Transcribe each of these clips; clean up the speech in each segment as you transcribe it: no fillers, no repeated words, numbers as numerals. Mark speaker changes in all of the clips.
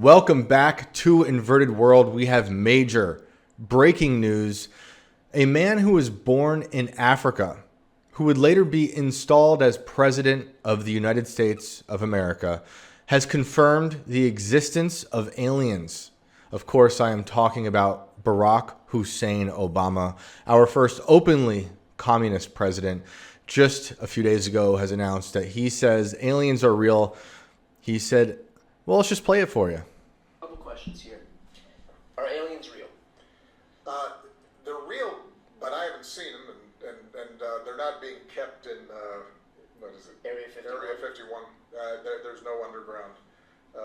Speaker 1: Welcome back to Inverted World. We have major breaking news. A man who was born in Africa, who would later be installed as President of the United States of America, has confirmed the existence of aliens. Of course, I am talking about Barack Hussein Obama, our first openly communist president. Just a few days ago has announced that he says aliens are real. He said, well, let's just play it for you.
Speaker 2: A couple questions here. Are aliens real?
Speaker 3: They're real, but I haven't seen them, and they're not being kept in, what is it?
Speaker 2: Area 51.
Speaker 3: Area 51. There's no underground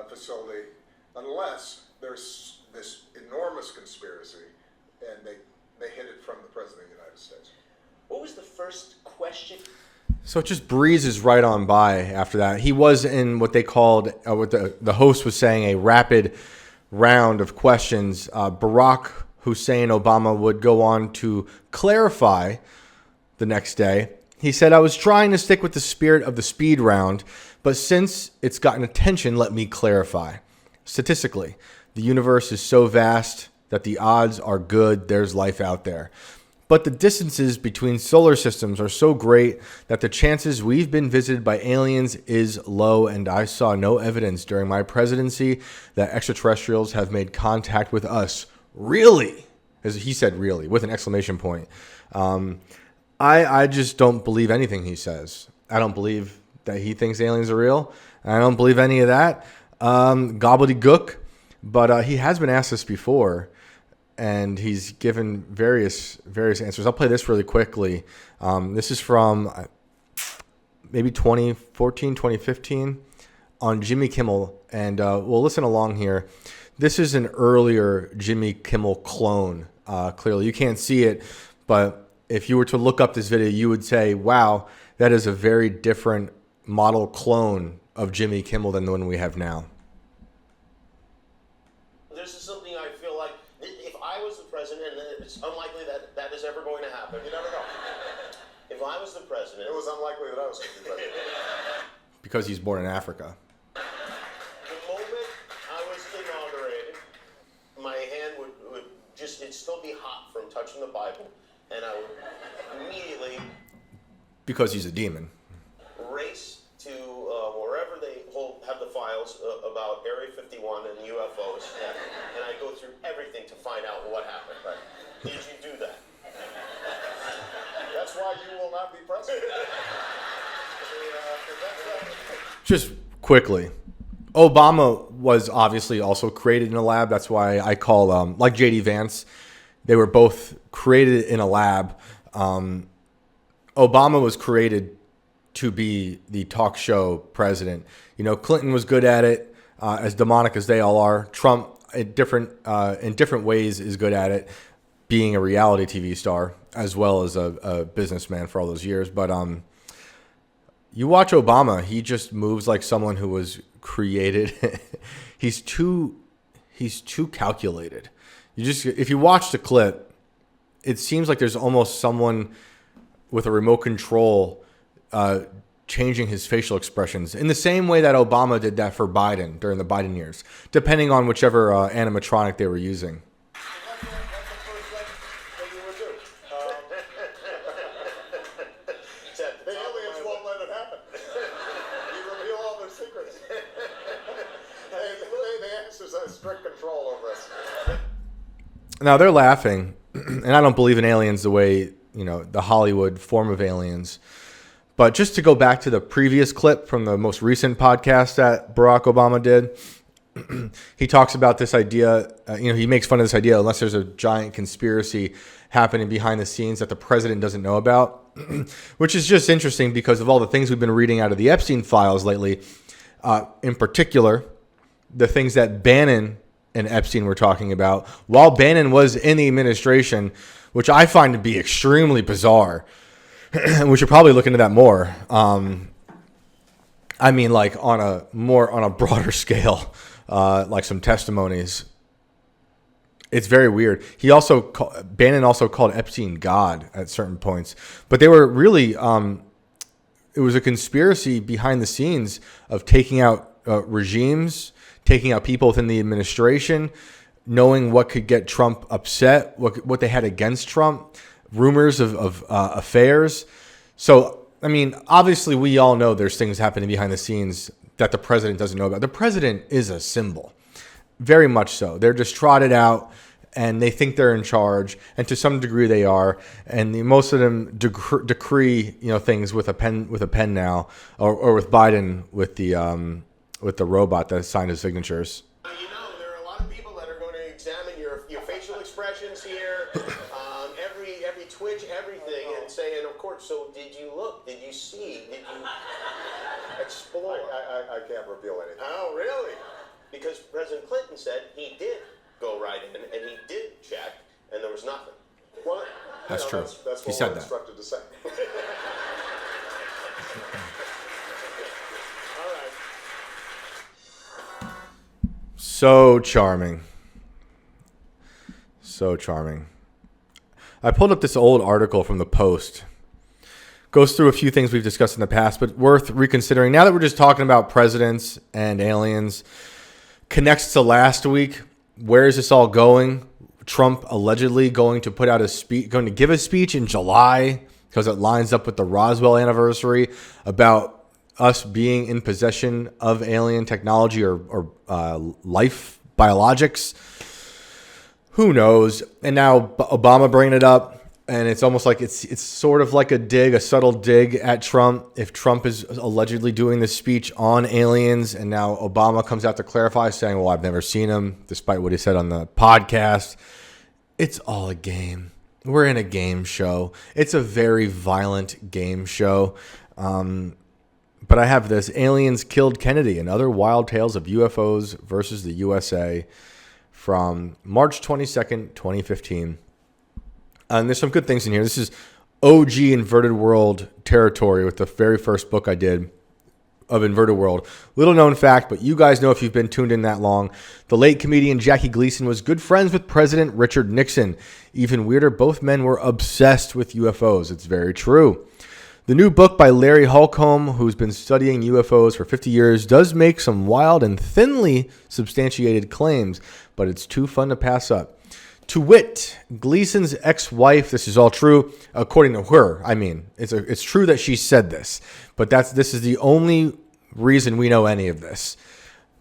Speaker 3: facility, unless there's this enormous conspiracy, and they hid it from the President of the United States.
Speaker 2: What was the first question?
Speaker 1: So it just breezes right on by after that. He was in what they called, what the host was saying, a rapid round of questions. Barack Hussein Obama would go on to clarify the next day. He said, I was trying to stick with the spirit of the speed round, but since it's gotten attention, let me clarify. Statistically, the universe is so vast that the odds are good there's life out there. But the distances between solar systems are so great that the chances we've been visited by aliens is low, and I saw no evidence during my presidency that extraterrestrials have made contact with us. Really? As he said, really, with an exclamation point. I just don't believe anything he says. I don't believe that he thinks aliens are real. I don't believe any of that gobbledygook. But he has been asked this before, and he's given various answers. I'll play this really quickly. This is from maybe 2014, 2015 on Jimmy Kimmel. And we'll listen along here. This is an earlier Jimmy Kimmel clone. Clearly, you can't see it, but if you were to look up this video, you would say, wow, that is a very different model clone of Jimmy Kimmel than the one we have now.
Speaker 2: This is something I feel like, if I was the president, and it's unlikely that that is ever going to happen.
Speaker 3: You never know.
Speaker 2: If I was the president...
Speaker 3: It was unlikely that I was going to be president.
Speaker 1: Because he's born in Africa.
Speaker 2: The moment I was inaugurated, my hand would just, it'd still be hot from touching the Bible, and I would immediately...
Speaker 1: Because he's a demon.
Speaker 2: Race to wherever they have the files about Area 51 and UFOs, and I go through everything to find out what happened. Right? Did you do that?
Speaker 3: That's why you will not be president.
Speaker 1: Just quickly, Obama was obviously also created in a lab. That's why I call, like J.D. Vance, they were both created in a lab. Obama was created to be the talk show president. You know, Clinton was good at it, as demonic as they all are. Trump, in different ways, is good at it, being a reality TV star as well as a businessman for all those years. But you watch Obama, he just moves like someone who was created. he's too calculated. If you watch the clip, it seems like there's almost someone with a remote control changing his facial expressions in the same way that Obama did that for Biden during the Biden years, depending on whichever animatronic they were using.
Speaker 3: That's the first thing that you would do. The aliens won't let it happen. You reveal all their secrets. They exercise strict control over us.
Speaker 1: Now they're laughing, and I don't believe in aliens the way, you know, the Hollywood form of aliens. But just to go back to the previous clip from the most recent podcast that Barack Obama did, he talks about this idea, he makes fun of this idea, unless there's a giant conspiracy happening behind the scenes that the president doesn't know about, which is just interesting because of all the things we've been reading out of the Epstein files lately. In particular, the things that Bannon and Epstein were talking about while Bannon was in the administration, which I find to be extremely bizarre. We should probably look into that more. I mean, like on a broader scale, like some testimonies. It's very weird. Bannon also called Epstein God at certain points, but they were really. It was a conspiracy behind the scenes of taking out regimes, taking out people within the administration, knowing what could get Trump upset, what they had against Trump, rumors of affairs. So, I mean, obviously we all know there's things happening behind the scenes that the president doesn't know about. The president is a symbol, very much so. They're just trotted out, and they think they're in charge, and to some degree they are. And most of them decree, things with a pen now, or with Biden with the robot that signed his signatures.
Speaker 2: There are a lot of people that are going to examine your facial expressions here, every twitch, everything, and saying, of course. So, did you look? Did you see? Did you explore?
Speaker 3: I can't reveal anything.
Speaker 2: Oh, really? Because President Clinton said he did go right in, and he did check, and there was nothing.
Speaker 3: Well,
Speaker 1: That's true.
Speaker 3: That's
Speaker 1: He
Speaker 3: what
Speaker 1: said
Speaker 3: we're
Speaker 1: that.
Speaker 3: instructed to say.
Speaker 2: All right.
Speaker 1: So charming. So charming. I pulled up this old article from the Post. Goes through a few things we've discussed in the past, but worth reconsidering. Now that we're just talking about presidents and aliens, connects to last week. Where is this all going? Trump allegedly going to put out going to give a speech in July because it lines up with the Roswell anniversary about us being in possession of alien technology or life biologics. Who knows? And now Obama bringing it up. And it's almost like it's sort of like a subtle dig at Trump. If Trump is allegedly doing this speech on aliens, and now Obama comes out to clarify, saying, well, I've never seen him, despite what he said on the podcast. It's all a game. We're in a game show. It's a very violent game show. But I have this. Aliens killed Kennedy and other wild tales of UFOs versus the USA from March 22nd, 2015. And there's some good things in here. This is OG Inverted World territory with the very first book I did of Inverted World. Little known fact, but you guys know if you've been tuned in that long. The late comedian Jackie Gleason was good friends with President Richard Nixon. Even weirder, both men were obsessed with UFOs. It's very true. The new book by Larry Holcomb, who's been studying UFOs for 50 years, does make some wild and thinly substantiated claims, but it's too fun to pass up. To wit, Gleason's ex-wife, this is all true, according to her. I mean, it's true that she said this, but this is the only reason we know any of this.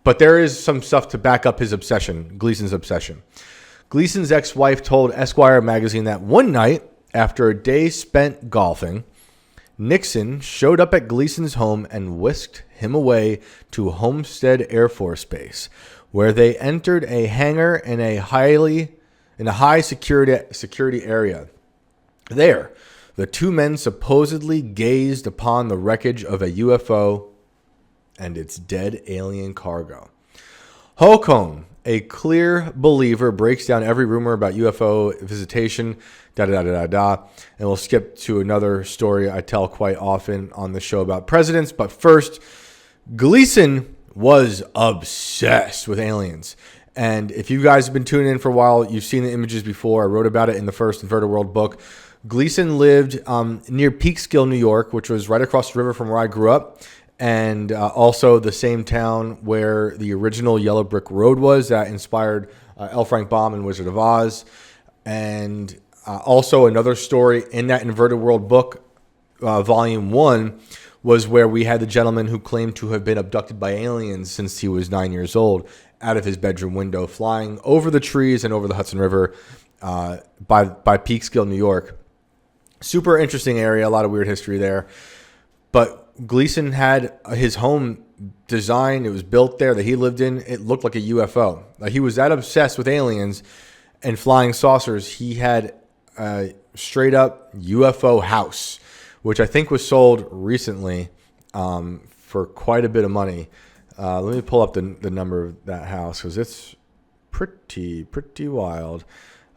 Speaker 1: But there is some stuff to back up his obsession, Gleason's obsession. Gleason's ex-wife told Esquire magazine that one night, after a day spent golfing, Nixon showed up at Gleason's home and whisked him away to Homestead Air Force Base, where they entered a hangar in a high security area. There, the two men supposedly gazed upon the wreckage of a UFO and its dead alien cargo. Holcomb, a clear believer, breaks down every rumor about UFO visitation, and we'll skip to another story I tell quite often on the show about presidents. But first, Gleason was obsessed with aliens. And if you guys have been tuning in for a while, you've seen the images before. I wrote about it in the first Inverted World book. Gleason lived near Peekskill, New York, which was right across the river from where I grew up, and also the same town where the original Yellow Brick Road was that inspired L. Frank Baum and Wizard of Oz. And also another story in that Inverted World book, Volume 1, was where we had the gentleman who claimed to have been abducted by aliens since he was 9 years old, out of his bedroom window, flying over the trees and over the Hudson River by Peekskill, New York. Super interesting area, a lot of weird history there. But Gleason had his home designed, it was built there that he lived in. It looked like a UFO. Like, he was that obsessed with aliens and flying saucers. He had a straight up UFO house, which I think was sold recently for quite a bit of money. Let me pull up the number of that house because it's pretty wild.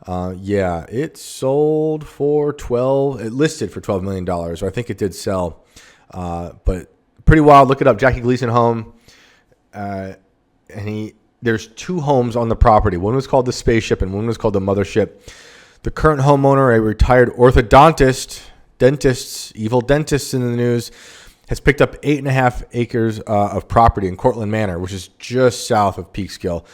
Speaker 1: Yeah, it sold for it listed for $12 million. So I think it did sell, but pretty wild. Look it up, Jackie Gleason home. There's two homes on the property. One was called the Spaceship and one was called the Mothership. The current homeowner, a retired orthodontist, evil dentists in the news, has picked up 8.5 acres of property in Cortland Manor, which is just south of Peekskill.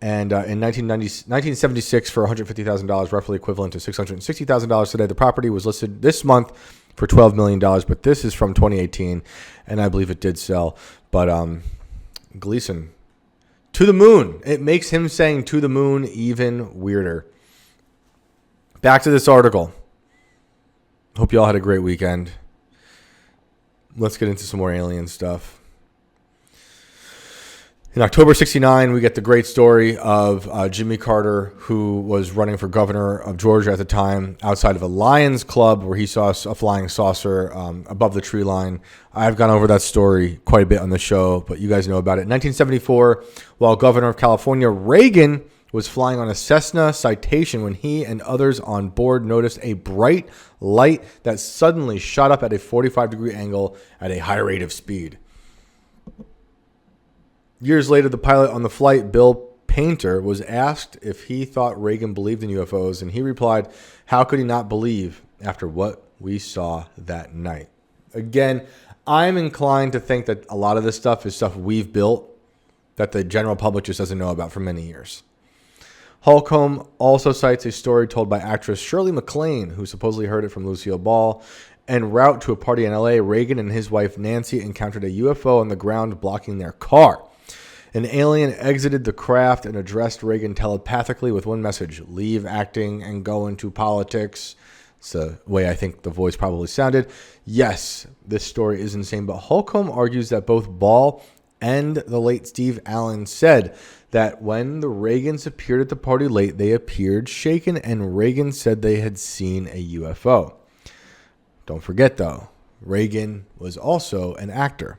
Speaker 1: And in 1976, for $150,000, roughly equivalent to $660,000 today, the property was listed this month for $12 million. But this is from 2018, and I believe it did sell. But Gleason, to the moon. It makes him saying to the moon even weirder. Back to this article. Hope you all had a great weekend. Let's get into some more alien stuff. In October 69, we get the great story of Jimmy Carter, who was running for governor of Georgia at the time, outside of a Lions Club where he saw a flying saucer above the tree line. I've gone over that story quite a bit on the show, but you guys know about it. In 1974, while governor of California, Reagan was flying on a Cessna Citation when he and others on board noticed a bright light that suddenly shot up at a 45-degree angle at a high rate of speed. Years later, the pilot on the flight, Bill Painter, was asked if he thought Reagan believed in UFOs, and he replied, "How could he not believe after what we saw that night?" Again, I'm inclined to think that a lot of this stuff is stuff we've built that the general public just doesn't know about for many years. Holcomb also cites a story told by actress Shirley MacLaine, who supposedly heard it from Lucille Ball. En route to a party in LA, Reagan and his wife Nancy encountered a UFO on the ground blocking their car. An alien exited the craft and addressed Reagan telepathically with one message: leave acting and go into politics. It's the way I think the voice probably sounded. Yes, this story is insane, but Holcomb argues that both Ball and the late Steve Allen said that when the Reagans appeared at the party late, they appeared shaken, and Reagan said they had seen a UFO. Don't forget, though, Reagan was also an actor.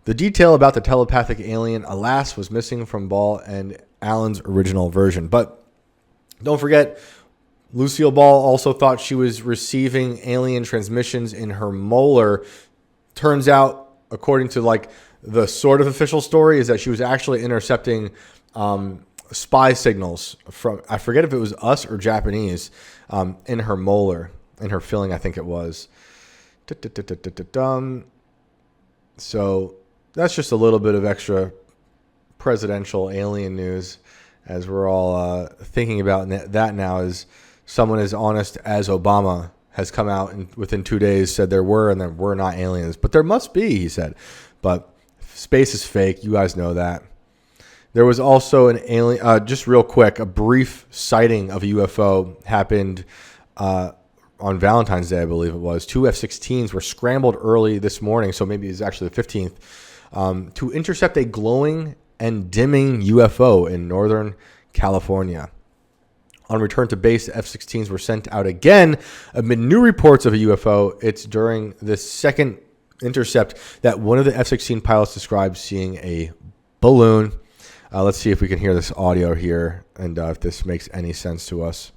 Speaker 1: The detail about the telepathic alien, alas, was missing from Ball and Allen's original version. But don't forget, Lucille Ball also thought she was receiving alien transmissions in her molar. Turns out, according to like the sort of official story, is that she was actually intercepting spy signals from, I forget if it was us or Japanese, in her molar, in her filling, I think it was. So that's just a little bit of extra presidential alien news, as we're all thinking about that now, as someone as honest as Obama has come out and within 2 days said there were and there were not aliens. But there must be, he said. But space is fake. You guys know that. There was also an alien, just real quick, a brief sighting of a UFO happened on Valentine's Day, I believe it was. 2 F-16s were scrambled early this morning, so maybe it's actually the 15th, to intercept a glowing and dimming UFO in Northern California. On return to base, the F-16s were sent out again amid new reports of a UFO. It's during this second intercept that one of the F-16 pilots described seeing a balloon. Let's see if we can hear this audio here and if this makes any sense to us.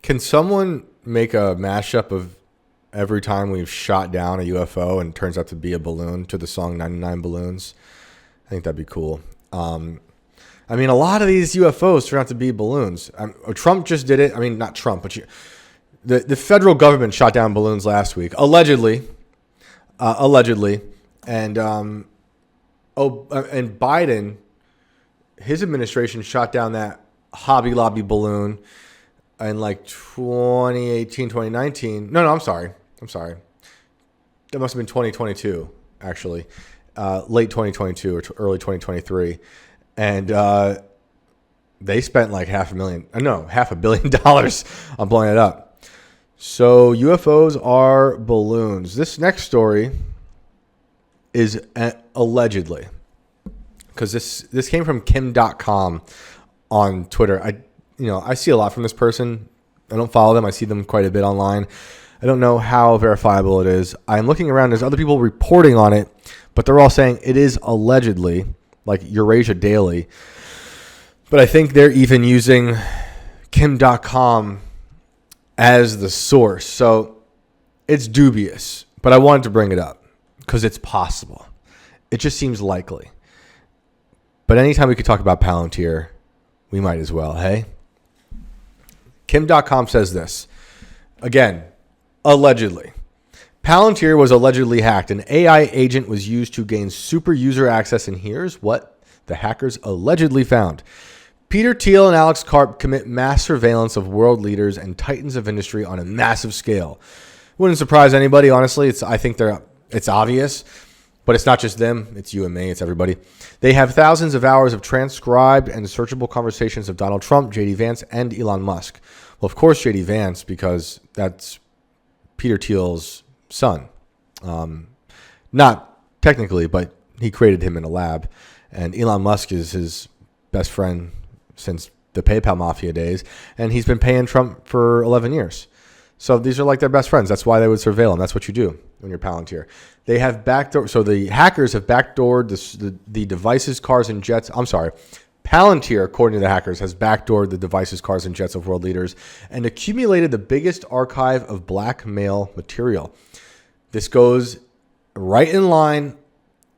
Speaker 1: Can someone make a mashup of every time we've shot down a UFO and it turns out to be a balloon to the song 99 Balloons? I think that'd be cool. I mean, a lot of these UFOs turn out to be balloons. Trump just did it. I mean, not Trump, but the federal government shot down balloons last week, allegedly. And Biden, his administration shot down that Hobby Lobby balloon in like 2018, 2019. No, I'm sorry. That must have been 2022, actually. Late 2022 or early 2023. And they spent like $500 million on blowing it up. So UFOs are balloons. This next story is allegedly, because this came from Kim.com on Twitter. I see a lot from this person. I don't follow them. I see them quite a bit online. I don't know how verifiable it is. I'm looking around. There's other people reporting on it, but they're all saying it is allegedly, like Eurasia Daily. But I think they're even using Kim.com as the source. So it's dubious, but I wanted to bring it up because it's possible. It just seems likely. But anytime we could talk about Palantir, we might as well, hey? Kim.com says this. Again, allegedly. Palantir was allegedly hacked. An AI agent was used to gain super user access, and here's what the hackers allegedly found. Peter Thiel and Alex Karp commit mass surveillance of world leaders and titans of industry on a massive scale. Wouldn't surprise anybody, honestly. I think it's obvious, but it's not just them. It's you and me. It's everybody. They have thousands of hours of transcribed and searchable conversations of Donald Trump, J.D. Vance, and Elon Musk. Well, of course, J.D. Vance, because that's Peter Thiel's son. Not technically, but he created him in a lab. And Elon Musk is his best friend since the PayPal Mafia days. And he's been paying Trump for 11 years. So these are like their best friends. That's why they would surveil him. That's what you do when you're Palantir. They have so the hackers have backdoored the devices, cars, and jets. I'm sorry. Palantir, according to the hackers, has backdoored the devices, cars, and jets of world leaders and accumulated the biggest archive of blackmail material. This goes right in line.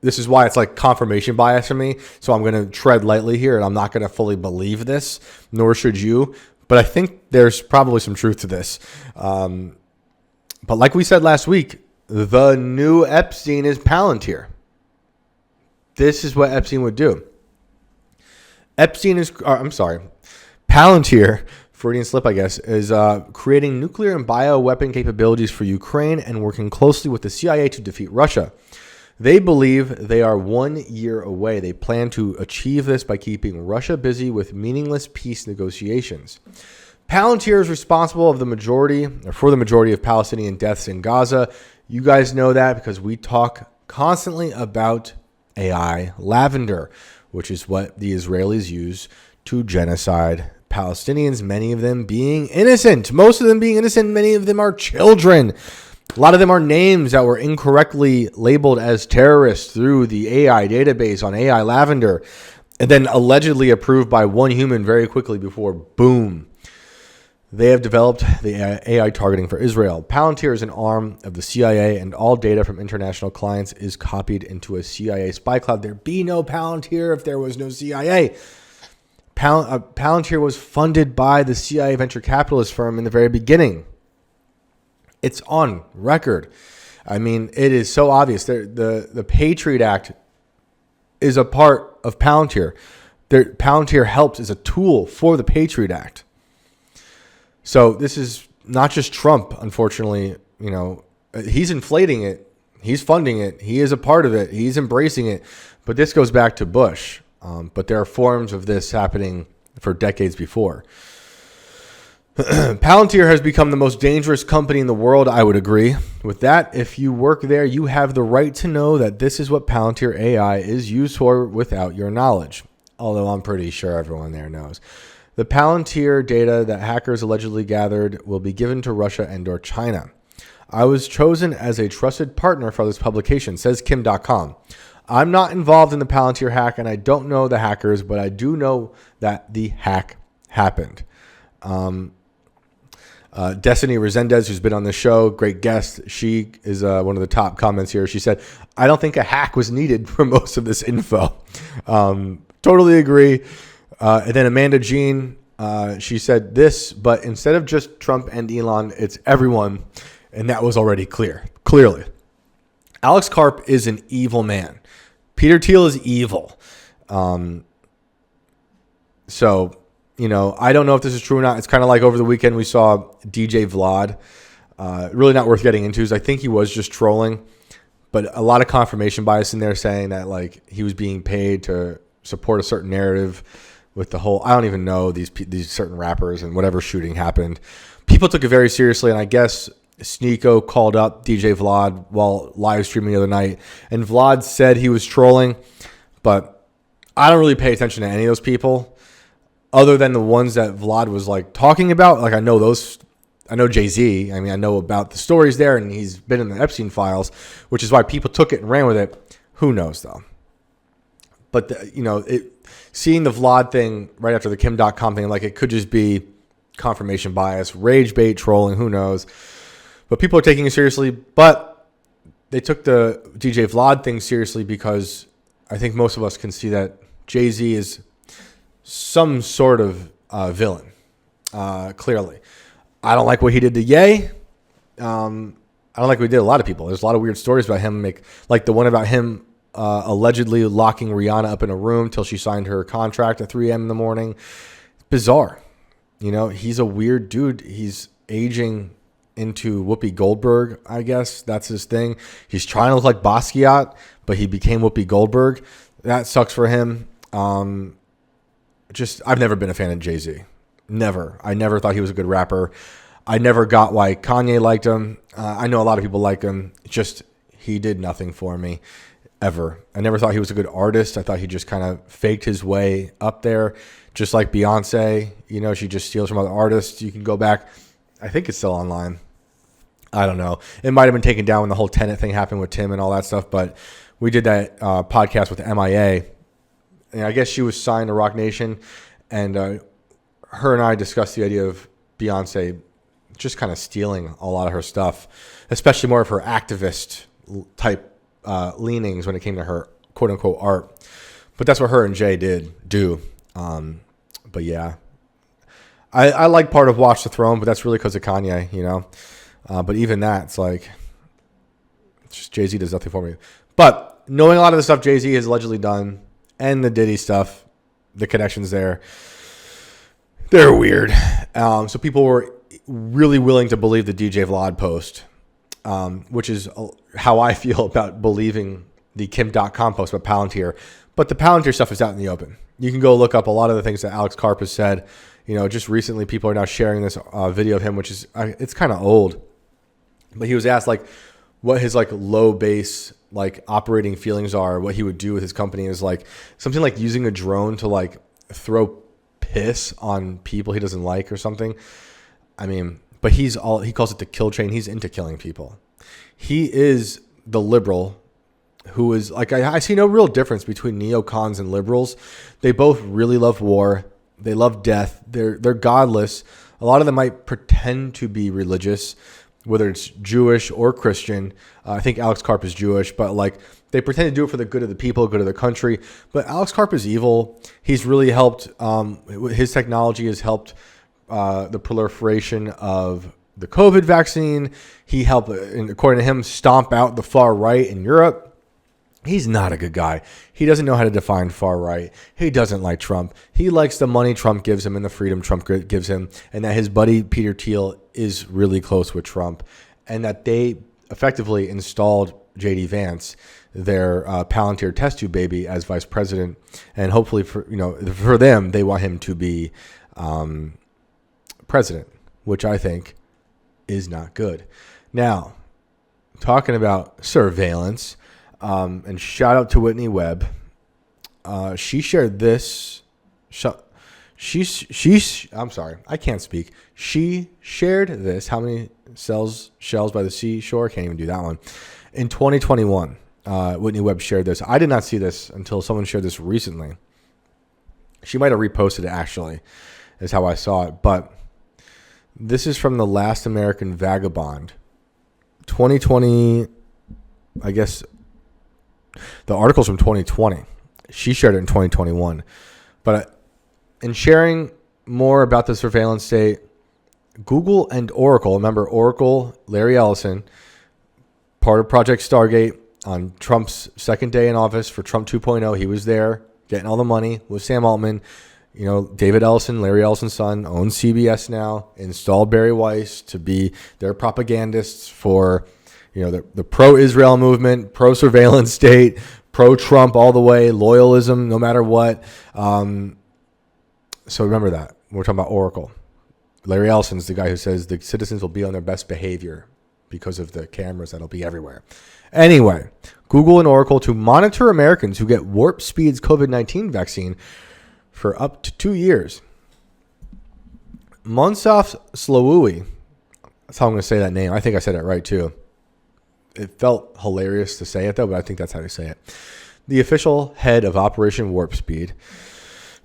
Speaker 1: This is why it's like confirmation bias for me. So I'm going to tread lightly here, and I'm not going to fully believe this, nor should you. But I think there's probably some truth to this. But like we said last week, the new Epstein is Palantir. This is what Epstein would do. Palantir, Freudian slip, I guess, is creating nuclear and bioweapon capabilities for Ukraine and working closely with the CIA to defeat Russia. They believe they are 1 year away. They plan to achieve this by keeping Russia busy with meaningless peace negotiations. Palantir is responsible for the majority of Palestinian deaths in Gaza. You guys know that because we talk constantly about AI lavender, which is what the Israelis use to genocide Palestinians, many of them being innocent. Most of them being innocent, many of them are children. A lot of them are names that were incorrectly labeled as terrorists through the AI database on AI Lavender, and then allegedly approved by one human very quickly before, boom. They have developed the AI targeting for Israel. Palantir is an arm of the CIA, and all data from international clients is copied into a CIA spy cloud. There'd be no Palantir if there was no CIA. Palantir was funded by the CIA venture capitalist firm in the very beginning. It's on record. I mean, it is so obvious. The Patriot Act is a part of Palantir. Palantir helps as a tool for the Patriot Act. So this is not just Trump, unfortunately. You know, he's inflating it. He's funding it. He is a part of it. He's embracing it. But this goes back to Bush. But there are forms of this happening for decades before. Palantir has become the most dangerous company in the world, I would agree. With that, if you work there, you have the right to know that this is what Palantir AI is used for without your knowledge. Although I'm pretty sure everyone there knows. The Palantir data that hackers allegedly gathered will be given to Russia and/or China. I was chosen as a trusted partner for this publication, says Kim.com. I'm not involved in the Palantir hack, and I don't know the hackers, but I do know that the hack happened. Destiny Resendez, who's been on the show, great guest. She is one of the top comments here. She said, I don't think a hack was needed for most of this info. Totally agree. And then Amanda Jean, she said this, but instead of just Trump and Elon, it's everyone. And that was already clearly. Alex Karp is an evil man. Peter Thiel is evil. So, you know, I don't know if this is true or not. It's kind of like over the weekend we saw DJ Vlad. Really not worth getting into. I think he was just trolling. But a lot of confirmation bias in there saying that like he was being paid to support a certain narrative with the whole, I don't even know, these certain rappers and whatever shooting happened. People took it very seriously, and I guess Sneeko called up DJ Vlad while live streaming the other night, and Vlad said he was trolling, but I don't really pay attention to any of those people other than the ones that Vlad was like talking about. Like I know Jay-Z. I mean, I know about the stories there, and he's been in the Epstein files, which is why people took it and ran with it. Who knows though? But seeing the Vlad thing right after the Kim.com thing, like it could just be confirmation bias, rage bait, trolling, who knows? But people are taking it seriously. But they took the DJ Vlad thing seriously because I think most of us can see that Jay-Z is some sort of villain, clearly. I don't like what he did to Ye. I don't like what he did to a lot of people. There's a lot of weird stories about him, like the one about him allegedly locking Rihanna up in a room till she signed her contract at 3 a.m. in the morning. Bizarre. He's a weird dude. He's aging into Whoopi Goldberg, I guess. That's his thing. He's trying to look like Basquiat, but he became Whoopi Goldberg. That sucks for him. I've never been a fan of Jay-Z. Never. I never thought he was a good rapper. I never got why Kanye liked him. I know a lot of people like him. Just he did nothing for me ever. I never thought he was a good artist. I thought he just kind of faked his way up there, just like Beyonce. She just steals from other artists. You can go back. I think it's still online. I don't know. It might have been taken down when the whole Tenet thing happened with Tim and all that stuff, but we did that podcast with MIA. And I guess she was signed to Rock Nation, and her and I discussed the idea of Beyonce just kind of stealing a lot of her stuff, especially more of her activist type leanings when it came to her quote unquote art. But that's what her and Jay do. But yeah, I like part of Watch the Throne, but that's really because of Kanye, But even that, it's like, it's just Jay-Z does nothing for me. But knowing a lot of the stuff Jay-Z has allegedly done and the Diddy stuff, the connections there, they're weird. So people were really willing to believe the DJ Vlad post, which is how I feel about believing the Kim.com post about Palantir. But the Palantir stuff is out in the open. You can go look up a lot of the things that Alex Karp has said. Just recently people are now sharing this video of him, which is, it's kind of old. But he was asked what his low base operating feelings are, what he would do with his company is something like using a drone to throw piss on people he doesn't like or something. I mean, but he calls it the kill train. He's into killing people. He is the liberal who is I see no real difference between neocons and liberals. They both really love war. They love death. They're godless. A lot of them might pretend to be religious, whether it's Jewish or Christian. I think Alex Karp is Jewish, but they pretend to do it for the good of the people, good of the country. But Alex Karp is evil. He's really helped. His technology has helped the proliferation of the COVID vaccine. He helped, according to him, stomp out the far right in Europe. He's not a good guy. He doesn't know how to define far right. He doesn't like Trump. He likes the money Trump gives him and the freedom Trump gives him, and that his buddy Peter Thiel is really close with Trump, and that they effectively installed J.D. Vance, their Palantir test tube baby, as vice president, and hopefully for them they want him to be president, which I think is not good. Now, talking about surveillance. And shout out to Whitney Webb. She shared this. I'm sorry, I can't speak. She shared this. How many shells by the seashore? Can't even do that one. In 2021, Whitney Webb shared this. I did not see this until someone shared this recently. She might have reposted it, actually, is how I saw it. But this is from The Last American Vagabond. 2020, I guess. The article's from 2020. She shared it in 2021. But in sharing more about the surveillance state, Google and Oracle, remember Oracle, Larry Ellison, part of Project Stargate on Trump's second day in office for Trump 2.0. He was there getting all the money with Sam Altman. David Ellison, Larry Ellison's son, owns CBS now, installed Barry Weiss to be their propagandists for the pro-Israel movement, pro-surveillance state, pro-Trump all the way, loyalism no matter what. So remember that. We're talking about Oracle. Larry Ellison's the guy who says the citizens will be on their best behavior because of the cameras that'll be everywhere. Anyway, Google and Oracle to monitor Americans who get Warp Speed's COVID-19 vaccine for up to 2 years. Monsaf Slowoui, that's how I'm going to say that name. I think I said it right too. It felt hilarious to say it though, but I think that's how you say it. The official head of Operation Warp Speed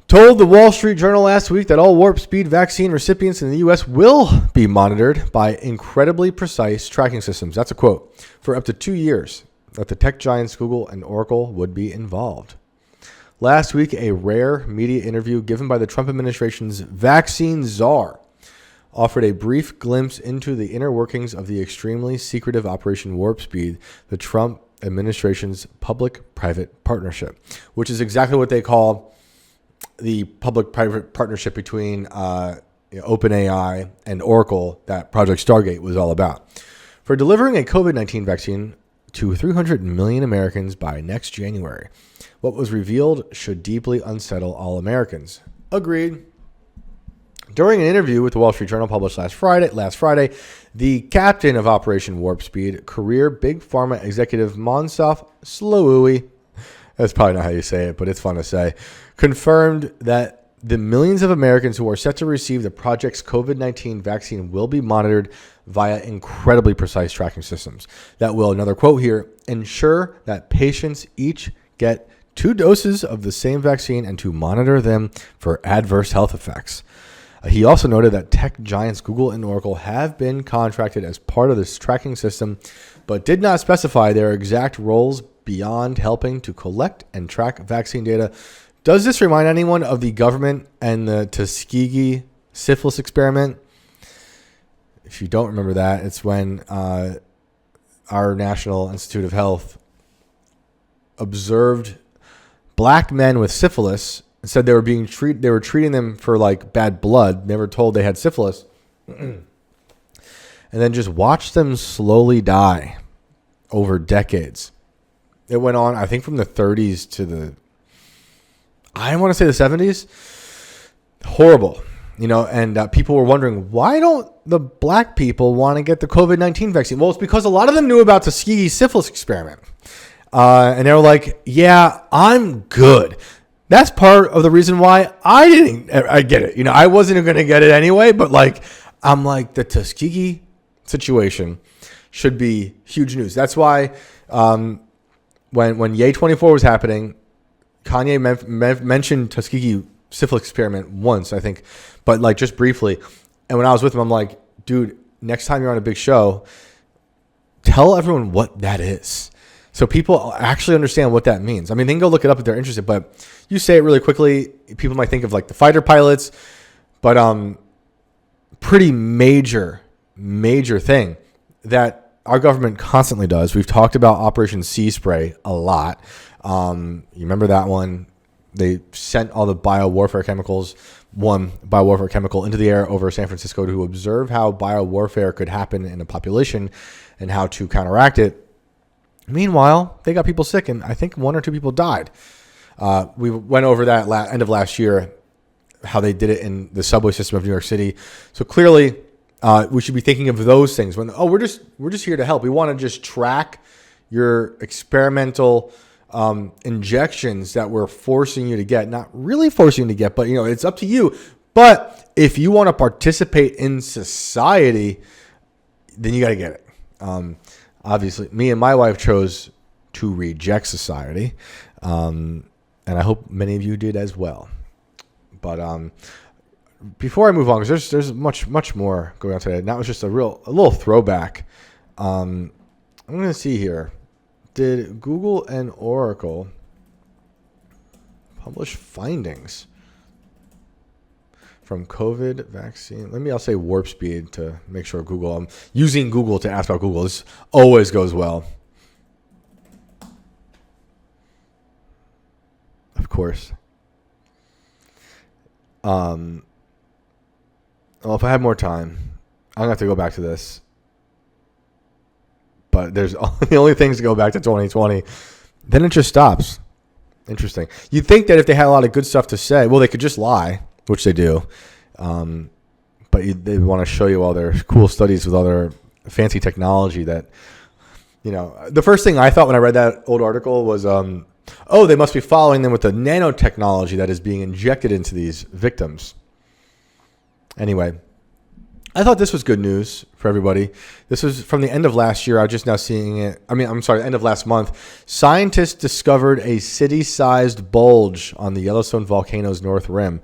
Speaker 1: told the Wall Street Journal last week that all Warp Speed vaccine recipients in the U.S. will be monitored by incredibly precise tracking systems. That's a quote. For up to 2 years, that the tech giants Google and Oracle would be involved. Last week, a rare media interview given by the Trump administration's vaccine czar offered a brief glimpse into the inner workings of the extremely secretive Operation Warp Speed, the Trump administration's public-private partnership, which is exactly what they call the public-private partnership between OpenAI and Oracle that Project Stargate was all about. For delivering a COVID-19 vaccine to 300 million Americans by next January, what was revealed should deeply unsettle all Americans. Agreed. During an interview with the Wall Street Journal published last Friday, the captain of Operation Warp Speed, career Big Pharma executive Monsaf Slowoui, that's probably not how you say it, but it's fun to say, confirmed that the millions of Americans who are set to receive the project's COVID-19 vaccine will be monitored via incredibly precise tracking systems that will, another quote here, ensure that patients each get 2 doses of the same vaccine and to monitor them for adverse health effects. He also noted that tech giants Google and Oracle have been contracted as part of this tracking system, but did not specify their exact roles beyond helping to collect and track vaccine data. Does this remind anyone of the government and the Tuskegee syphilis experiment? If you don't remember that, it's when our National Institute of Health observed black men with syphilis and said they were treating them for like bad blood, never told they had syphilis, and then just watched them slowly die over decades. It went on, I think, from the 30s to I want to say the 70s. Horrible, and people were wondering, why don't the black people want to get the COVID-19 vaccine? Well, it's because a lot of them knew about the Tuskegee syphilis experiment. And they were like, yeah, I'm good. That's part of the reason why I get it. I wasn't going to get it anyway, but I'm like, the Tuskegee situation should be huge news. That's why when Yay 24 was happening, Kanye mentioned Tuskegee syphilis experiment once, I think, but just briefly. And when I was with him, I'm like, dude, next time you're on a big show, tell everyone what that is, so people actually understand what that means. I mean, they can go look it up if they're interested, but you say it really quickly, people might think of the fighter pilots, but pretty major thing that our government constantly does. We've talked about Operation Sea Spray a lot. You remember that one? They sent all the biowarfare chemicals, one biowarfare chemical, into the air over San Francisco to observe how biowarfare could happen in a population and how to counteract it. Meanwhile, they got people sick, and I think 1 or 2 people died. We went over that end of last year, how they did it in the subway system of New York City. So clearly, we should be thinking of those things. When we're just here to help. We want to just track your experimental injections that we're forcing you to get. Not really forcing you to get, but it's up to you. But if you want to participate in society, then you got to get it. Obviously, me and my wife chose to reject society, and I hope many of you did as well. But before I move on, because there's much more going on today, and that was just a little throwback. I'm going to see here. Did Google and Oracle publish findings from COVID vaccine? I'll say Warp Speed to make sure Google. I'm using Google to ask about Google. This always goes well. Of course. Well, if I have more time, I'm going to have to go back to this. But there's the only things to go back to 2020. Then it just stops. Interesting. You'd think that if they had a lot of good stuff to say, well, they could just lie, which they do. But they want to show you all their cool studies with other fancy technology that, the first thing I thought when I read that old article was, oh, they must be following them with the nanotechnology that is being injected into these victims. Anyway, I thought this was good news for everybody. This was from the end of last year. I was just now seeing it. End of last month. Scientists discovered a city-sized bulge on the Yellowstone volcano's north rim.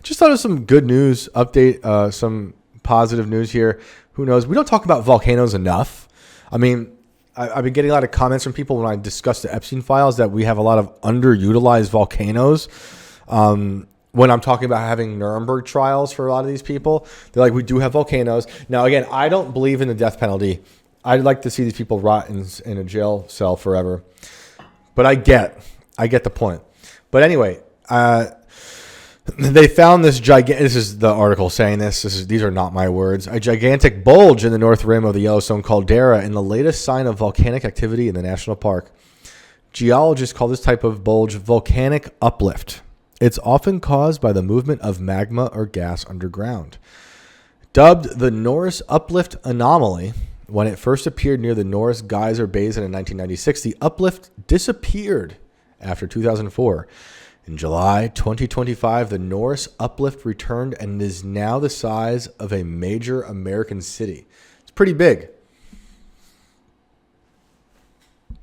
Speaker 1: Just thought it was some good news update, some positive news here. Who knows? We don't talk about volcanoes enough. I've been getting a lot of comments from people when I discuss the Epstein files that we have a lot of underutilized volcanoes. When I'm talking about having Nuremberg trials for a lot of these people, they're like, we do have volcanoes. Now, again, I don't believe in the death penalty. I'd like to see these people rot in a jail cell forever. But I get the point. But anyway, they found this gigantic, this is the article saying this, these are not my words, a gigantic bulge in the north rim of the Yellowstone caldera in the latest sign of volcanic activity in the national park. Geologists call this type of bulge volcanic uplift. It's often caused by the movement of magma or gas underground. Dubbed the Norris Uplift Anomaly, when it first appeared near the Norris Geyser Basin in 1996, the uplift disappeared after 2004. In July 2025, the Norris Uplift returned and is now the size of a major American city. It's pretty big.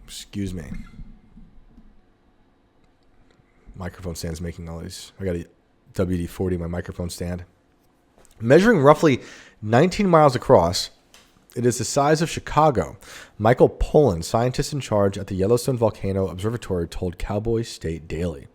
Speaker 1: Excuse me. Microphone stand's making all these. I got a WD-40, my microphone stand. Measuring roughly 19 miles across, it is the size of Chicago. Michael Pollan, scientist in charge at the Yellowstone Volcano Observatory, told Cowboy State Daily.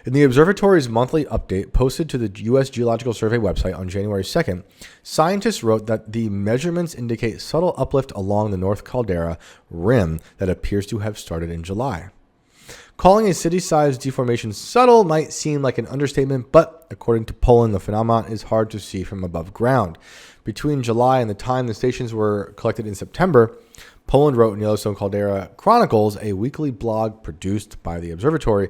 Speaker 1: In the observatory's monthly update posted to the U.S. Geological Survey website on January 2nd, scientists wrote that the measurements indicate subtle uplift along the North Caldera rim that appears to have started in July. Calling a city-sized deformation subtle might seem like an understatement, but according to Pollan, the phenomenon is hard to see from above ground. Between July and the time the stations were collected in September, Pollan wrote in Yellowstone Caldera Chronicles, a weekly blog produced by the observatory.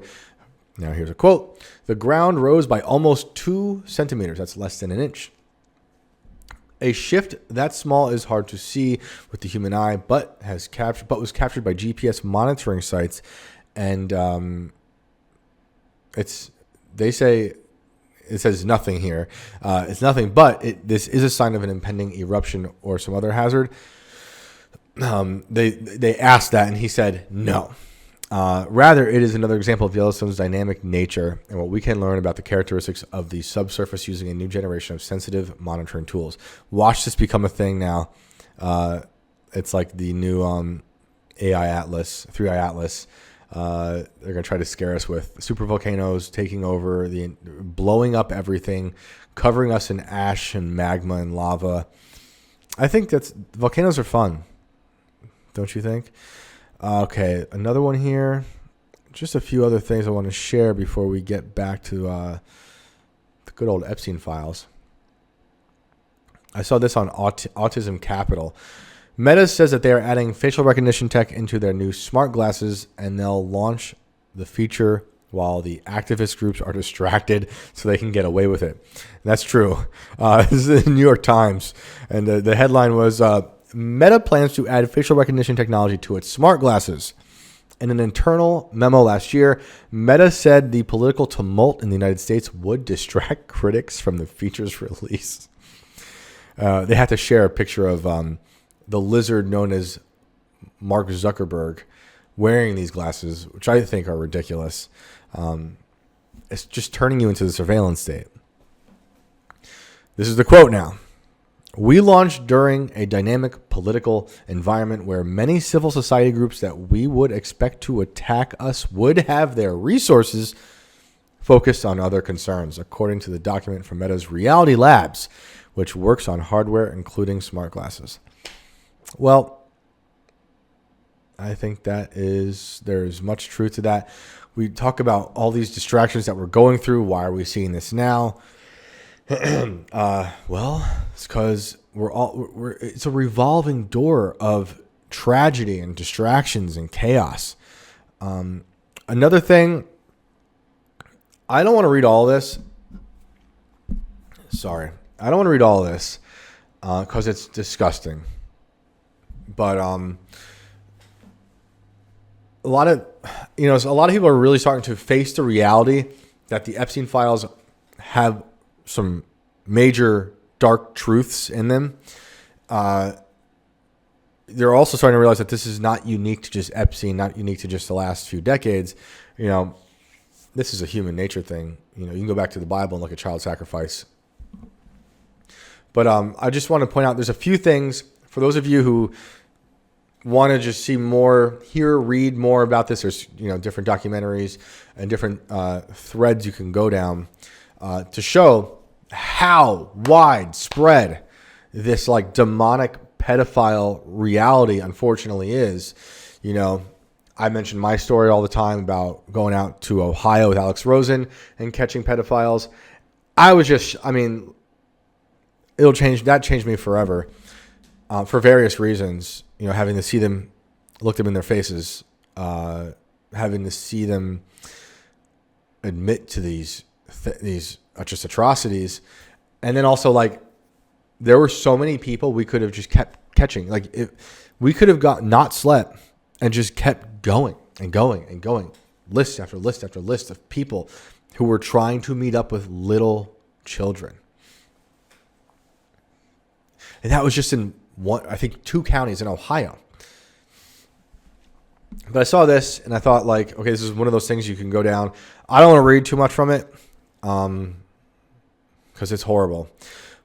Speaker 1: Now here's a quote. The ground rose by almost 2 centimeters. That's less than an inch. A shift that small is hard to see with the human eye, but was captured by GPS monitoring sites. And they say it says nothing here. It's nothing, but this is a sign of an impending eruption or some other hazard. They asked that, and he said no. Rather, it is another example of Yellowstone's dynamic nature and what we can learn about the characteristics of the subsurface using a new generation of sensitive monitoring tools. Watch this become a thing now. It's like the new AI Atlas, 3i Atlas. They're going to try to scare us with supervolcanoes taking over, blowing up everything, covering us in ash and magma and lava. I think volcanoes are fun. Don't you think? Okay, another one here. Just a few other things I want to share before we get back to the good old Epstein files. I saw this on Autism Capital. Meta says that they are adding facial recognition tech into their new smart glasses, and they'll launch the feature while the activist groups are distracted so they can get away with it. And that's true. This is the New York Times, and the headline was, Meta plans to add facial recognition technology to its smart glasses. In an internal memo last year, Meta said the political tumult in the United States would distract critics from the feature's release. They had to share a picture of the lizard known as Mark Zuckerberg wearing these glasses, which I think are ridiculous. It's just turning you into the surveillance state. This is the quote now. We launched during a dynamic political environment where many civil society groups that we would expect to attack us would have their resources focused on other concerns, according to the document from Meta's Reality Labs, which works on hardware, including smart glasses. Well, I think there's much truth to that. We talk about all these distractions that we're going through. Why are we seeing this now? Well, it's because it's a revolving door of tragedy and distractions and chaos. Another thing, I don't want to read all this. Sorry. I don't want to read all this because it's disgusting. But a lot of people are really starting to face the reality that the Epstein files have some major dark truths in them. They're also starting to realize that this is not unique to just Epstein, not unique to just the last few decades. This is a human nature thing. You can go back to the Bible and look at child sacrifice. But I just want to point out there's a few things for those of you who want to just see more, read more about this. There's different documentaries and different threads you can go down to show how widespread this like demonic pedophile reality unfortunately is. I mention my story all the time about going out to Ohio with Alex Rosen and catching pedophiles. That changed me forever for various reasons. Having to see them, look them in their faces, having to see them admit to these just atrocities. And then also like there were so many people we could have just kept catching. Like we could have not slept and just kept going and going and going. List after list after list of people who were trying to meet up with little children. And that was just in I think 2 counties in Ohio. But I saw this and I thought like, okay, this is one of those things you can go down. I don't want to read too much from it because it's horrible.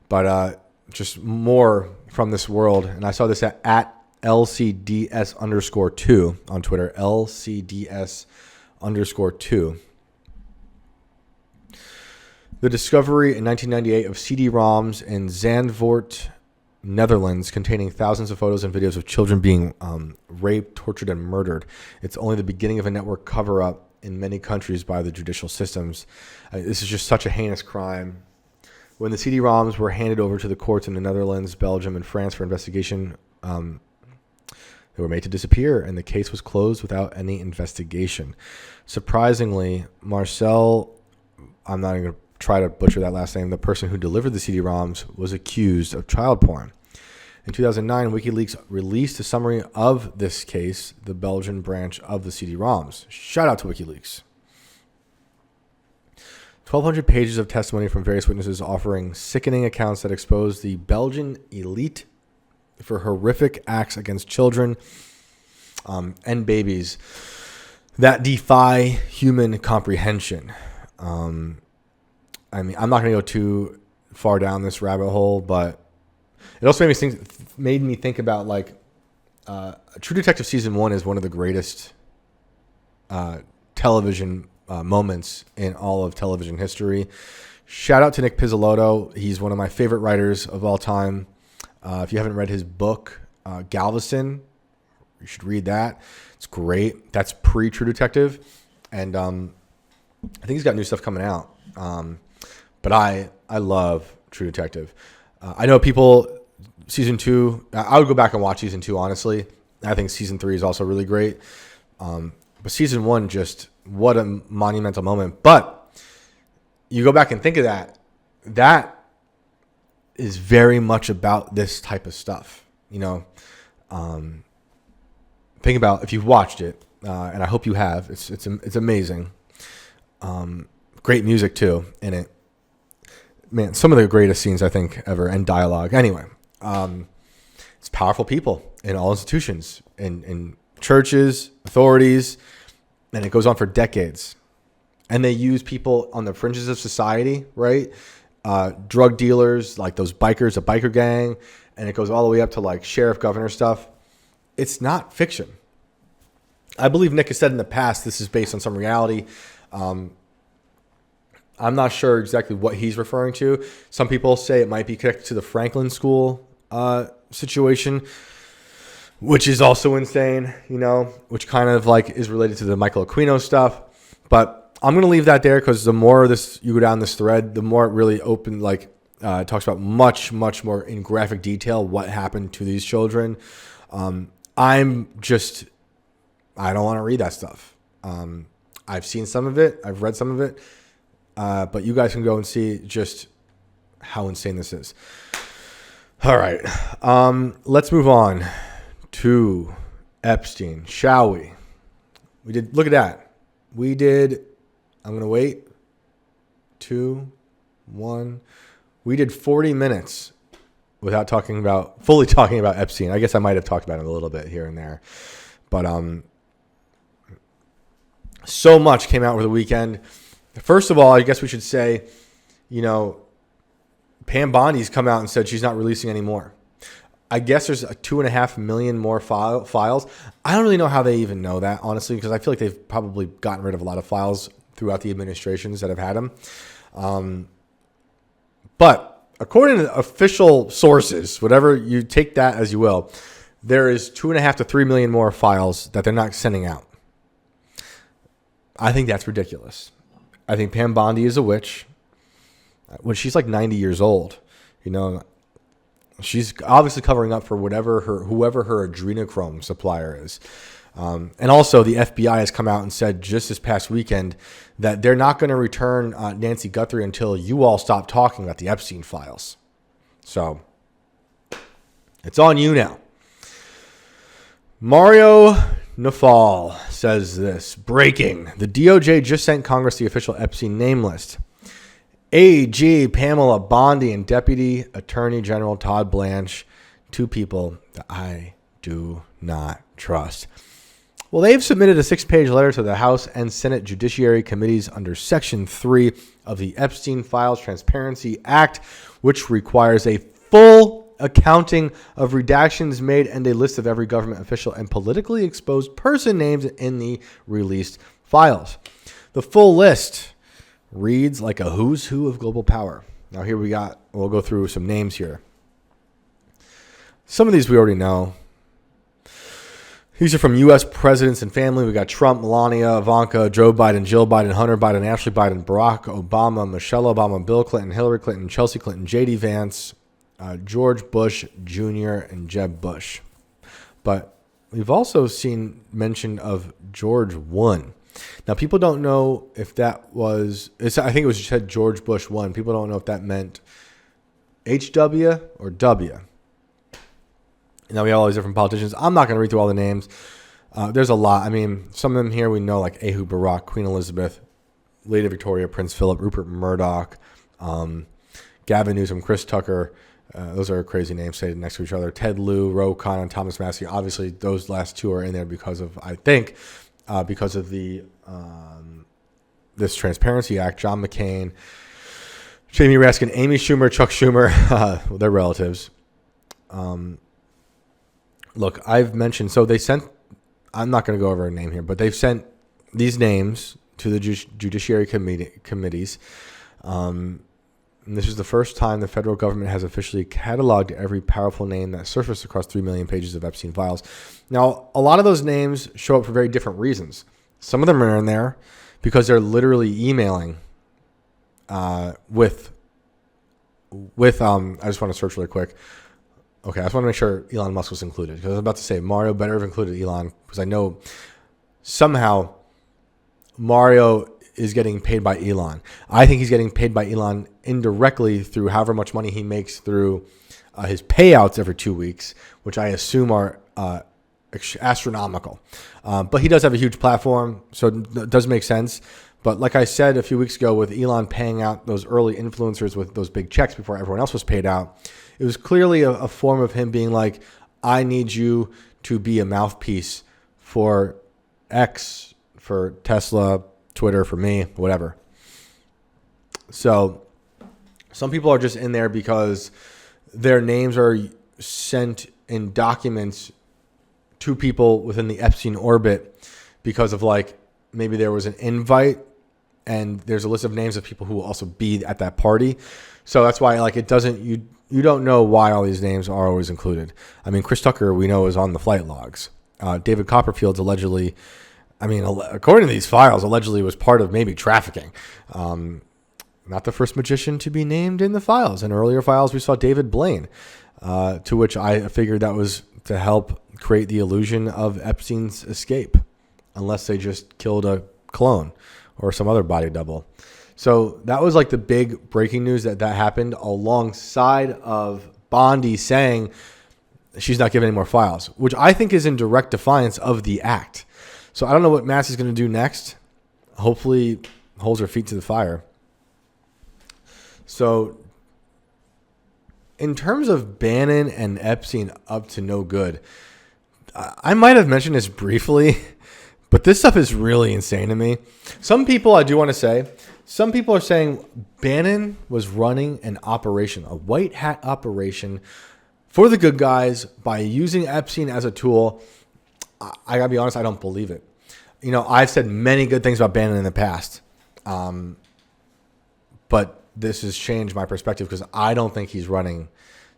Speaker 1: But just more from this world. And I saw this at LCDS_2 on Twitter, LCDS_2. The discovery in 1998 of CD-ROMs in Zandvoort, Netherlands, containing thousands of photos and videos of children being raped, tortured, and murdered. It's only the beginning of a network cover-up in many countries by the judicial systems. This is just such a heinous crime. When the CD-ROMs were handed over to the courts in the Netherlands, Belgium, and France for investigation, they were made to disappear, and the case was closed without any investigation. Surprisingly, Marcel, I'm not even going to try to butcher that last name, the person who delivered the CD-ROMs was accused of child porn. In 2009, WikiLeaks released a summary of this case, the Belgian branch of the CD-ROMs. Shout out to WikiLeaks. 1,200 pages of testimony from various witnesses offering sickening accounts that expose the Belgian elite for horrific acts against children and babies that defy human comprehension. I'm not going to go too far down this rabbit hole, but it also made me think about like True Detective Season 1 is one of the greatest television moments in all of television history. Shout out to Nick Pizzolatto. He's one of my favorite writers of all time. If you haven't read his book, Galveston, you should read that. It's great. That's pre-True Detective. And I think he's got new stuff coming out. But I love True Detective. I know people, season 2, I would go back and watch season 2, honestly. I think season 3 is also really great. But season 1, just what a monumental moment. But you go back and think of that. That is very much about this type of stuff. Think about if you've watched it, and I hope you have. It's amazing. Great music too in it. Man, some of the greatest scenes I think ever, and dialogue. Anyway, it's powerful people in all institutions, in churches, authorities, and it goes on for decades. And they use people on the fringes of society, right? Drug dealers, like those bikers, a biker gang, and it goes all the way up to like sheriff, governor stuff. It's not fiction. I believe Nick has said in the past this is based on some reality. I'm not sure exactly what he's referring to. Some people say it might be connected to the Franklin School situation, which is also insane, which kind of like is related to the Michael Aquino stuff. But I'm going to leave that there because the more you go down this thread, the more it really talks about much, much more in graphic detail what happened to these children. I don't want to read that stuff. I've seen some of it. I've read some of it. But you guys can go and see just how insane this is. All right. Let's move on to Epstein, shall we? We did. Look at that. We did. I'm going to wait. 2, 1. We did 40 minutes without fully talking about Epstein. I guess I might have talked about him a little bit here and there. But so much came out over the weekend. First of all, I guess we should say, Pam Bondi's come out and said she's not releasing any more. I guess there's 2.5 million more files. I don't really know how they even know that, honestly, because I feel like they've probably gotten rid of a lot of files throughout the administrations that have had them. But according to official sources, whatever you take that as you will, there is 2.5 to 3 million more files that they're not sending out. I think that's ridiculous. I think Pam Bondi is a witch. When she's like 90 years old, she's obviously covering up for whoever her adrenochrome supplier is. And also the FBI has come out and said just this past weekend that they're not going to return Nancy Guthrie until you all stop talking about the Epstein files. So it's on you now. Mario Nafal says this. Breaking. The DOJ just sent Congress the official Epstein name list. AG Pamela Bondi and Deputy Attorney General Todd Blanche, 2 people that I do not trust. Well, they've submitted a 6-page letter to the House and Senate Judiciary Committees under Section 3 of the Epstein Files Transparency Act, which requires a full accounting of redactions made and a list of every government official and politically exposed person names in the released files. The full list reads like a who's who of global power. Now here we'll go through some names here. Some of these we already know. These are from U.S. presidents and family. We got Trump, Melania, Ivanka, Joe Biden, Jill Biden, Hunter Biden, Ashley Biden, Barack Obama, Michelle Obama, Bill Clinton, Hillary Clinton, Chelsea Clinton, J.D. Vance, George Bush Jr., and Jeb Bush. But we've also seen mention of George 1. Now, people don't know if that was, I think it was just said George Bush 1. People don't know if that meant HW or W. Now, we have all these different politicians. I'm not going to read through all the names. There's a lot. I mean, some of them here we know, like Ehud Barak, Queen Elizabeth, Lady Victoria, Prince Philip, Rupert Murdoch, Gavin Newsom, Chris Tucker. Those are crazy names stated next to each other. Ted Lieu, Ro Khanna, and Thomas Massie. Obviously, those last 2 are in there because of, I think, because of the this Transparency Act. John McCain, Jamie Raskin, Amy Schumer, Chuck Schumer, they're relatives. Look, I've mentioned, so they sent, I'm not going to go over a name here, but they've sent these names to the Judiciary Committees. And this is the first time the federal government has officially cataloged every powerful name that surfaced across 3 million pages of Epstein files. Now, a lot of those names show up for very different reasons. Some of them are in there because they're literally emailing with I just want to search really quick. Okay, I just want to make sure Elon Musk was included, because I was about to say Mario better have included Elon, because I know somehow Mario is getting paid by Elon. I think he's getting paid by Elon indirectly through however much money he makes through his payouts every 2 weeks, which I assume are astronomical. But he does have a huge platform, so it does make sense. But like I said a few weeks ago, with Elon paying out those early influencers with those big checks before everyone else was paid out, it was clearly a form of him being like, I need you to be a mouthpiece for X, for Tesla, Twitter, for me, whatever. So some people are just in there because their names are sent in documents to people within the Epstein orbit because of, like, maybe there was an invite and there's a list of names of people who will also be at that party. So that's why, like, it doesn't, you don't know why all these names are always included. I mean, Chris Tucker, we know, is on the flight logs. David Copperfield's allegedly, I mean, according to these files, allegedly was part of maybe trafficking. Not the first magician to be named in the files. In earlier files, we saw David Blaine, to which I figured that was to help create the illusion of Epstein's escape, unless they just killed a clone or some other body double. So that was like the big breaking news that happened, alongside of Bondi saying she's not giving any more files, which I think is in direct defiance of the act. So I don't know what Massey's going to do next. Hopefully holds her feet to the fire. So in terms of Bannon and Epstein up to no good, I might have mentioned this briefly, but this stuff is really insane to me. Some people, I do want to say, some people are saying Bannon was running an operation, a white hat operation for the good guys by using Epstein as a tool. I gotta be honest, I don't believe it. You know, I've said many good things about Bannon in the past, but this has changed my perspective because I don't think he's running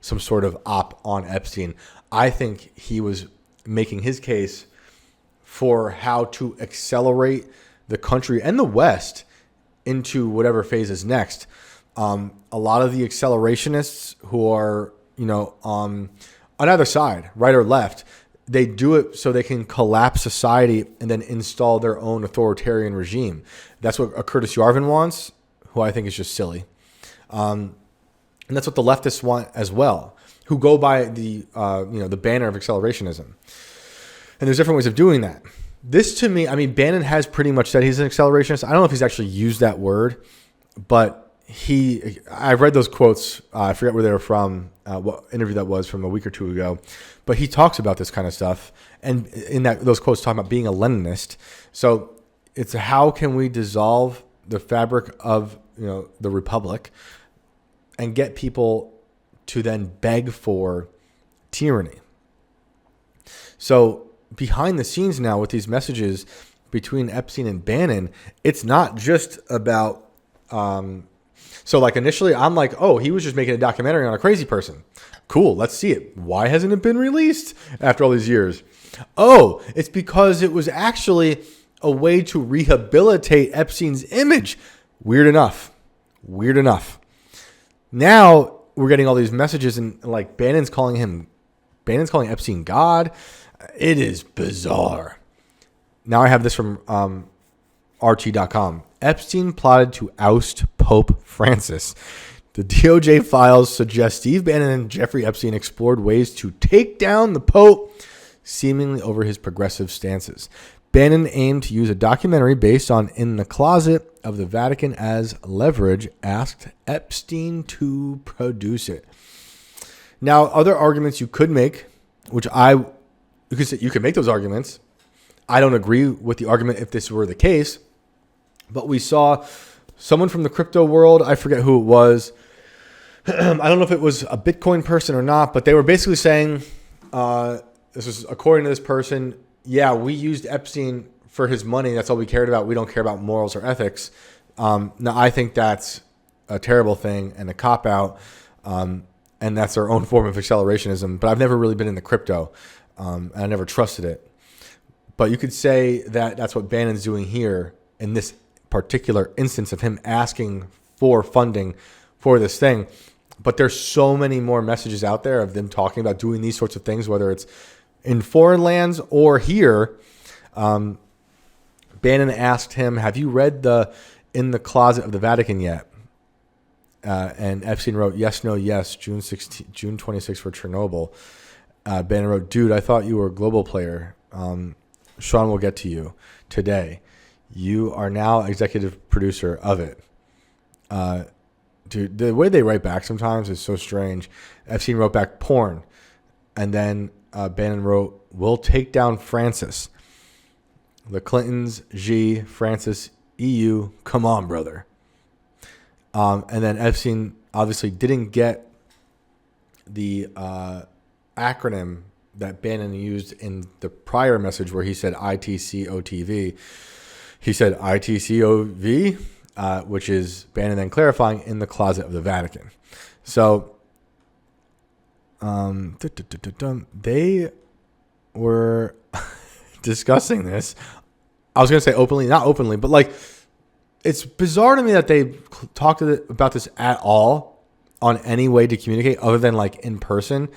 Speaker 1: some sort of op on Epstein. I think he was making his case for how to accelerate the country and the West into whatever phase is next. A lot of the accelerationists who are, you know, on either side, right or left, they do it so they can collapse society and then install their own authoritarian regime. That's what Curtis Yarvin wants, who I think is just silly. And that's what the leftists want as well, who go by the the banner of accelerationism. And there's different ways of doing that. This, to me, I mean, Bannon has pretty much said he's an accelerationist. I don't know if he's actually used that word, but I've read those quotes. I forget where they were from, what interview that was from a week or two ago. But he talks about this kind of stuff. And in those quotes talking about being a Leninist. So it's how can we dissolve the fabric of the republic and get people to then beg for tyranny. So behind the scenes now with these messages between Epstein and Bannon, it's not just about so like initially I'm like, oh, he was just making a documentary on a crazy person. Cool, let's see it. Why hasn't it been released after all these years? Oh, it's because it was actually a way to rehabilitate Epstein's image. Weird enough. Now we're getting all these messages and like Bannon's calling Epstein God. It is bizarre. Now I have this from RT.com. Epstein plotted to oust Pope Francis. The DOJ files suggest Steve Bannon and Jeffrey Epstein explored ways to take down the Pope, seemingly over his progressive stances. Bannon aimed to use a documentary based on In the Closet of the Vatican as leverage, asked Epstein to produce it. Now, other arguments you could make, which you could make those arguments. I don't agree with the argument if this were the case, but we saw someone from the crypto world, I forget who it was. I don't know if it was a Bitcoin person or not, but they were basically saying, this is according to this person, yeah, we used Epstein for his money. That's all we cared about. We don't care about morals or ethics. Now, I think that's a terrible thing and a cop-out, and that's their own form of accelerationism. But I've never really been into crypto, and I never trusted it. But you could say that that's what Bannon's doing here in this particular instance of him asking for funding for this thing. But there's so many more messages out there of them talking about doing these sorts of things, whether it's in foreign lands or here. Bannon asked him, have you read the In the Closet of the Vatican yet? And Epstein wrote, yes, no, yes, June 26 for Chernobyl. Bannon wrote, dude, I thought you were a global player. Sean will get to you today. You are now executive producer of it. Dude, the way they write back sometimes is so strange. Epstein wrote back porn. And then Bannon wrote, we'll take down Francis. The Clintons, Xi, Francis, EU, come on, brother. And then Epstein obviously didn't get the acronym that Bannon used in the prior message where he said ITCOTV. He said ITCOV, which is Bannon then clarifying In the Closet of the Vatican. So they were discussing this. I was going to say openly, not openly, but like it's bizarre to me that they talked about this at all on any way to communicate other than like in person.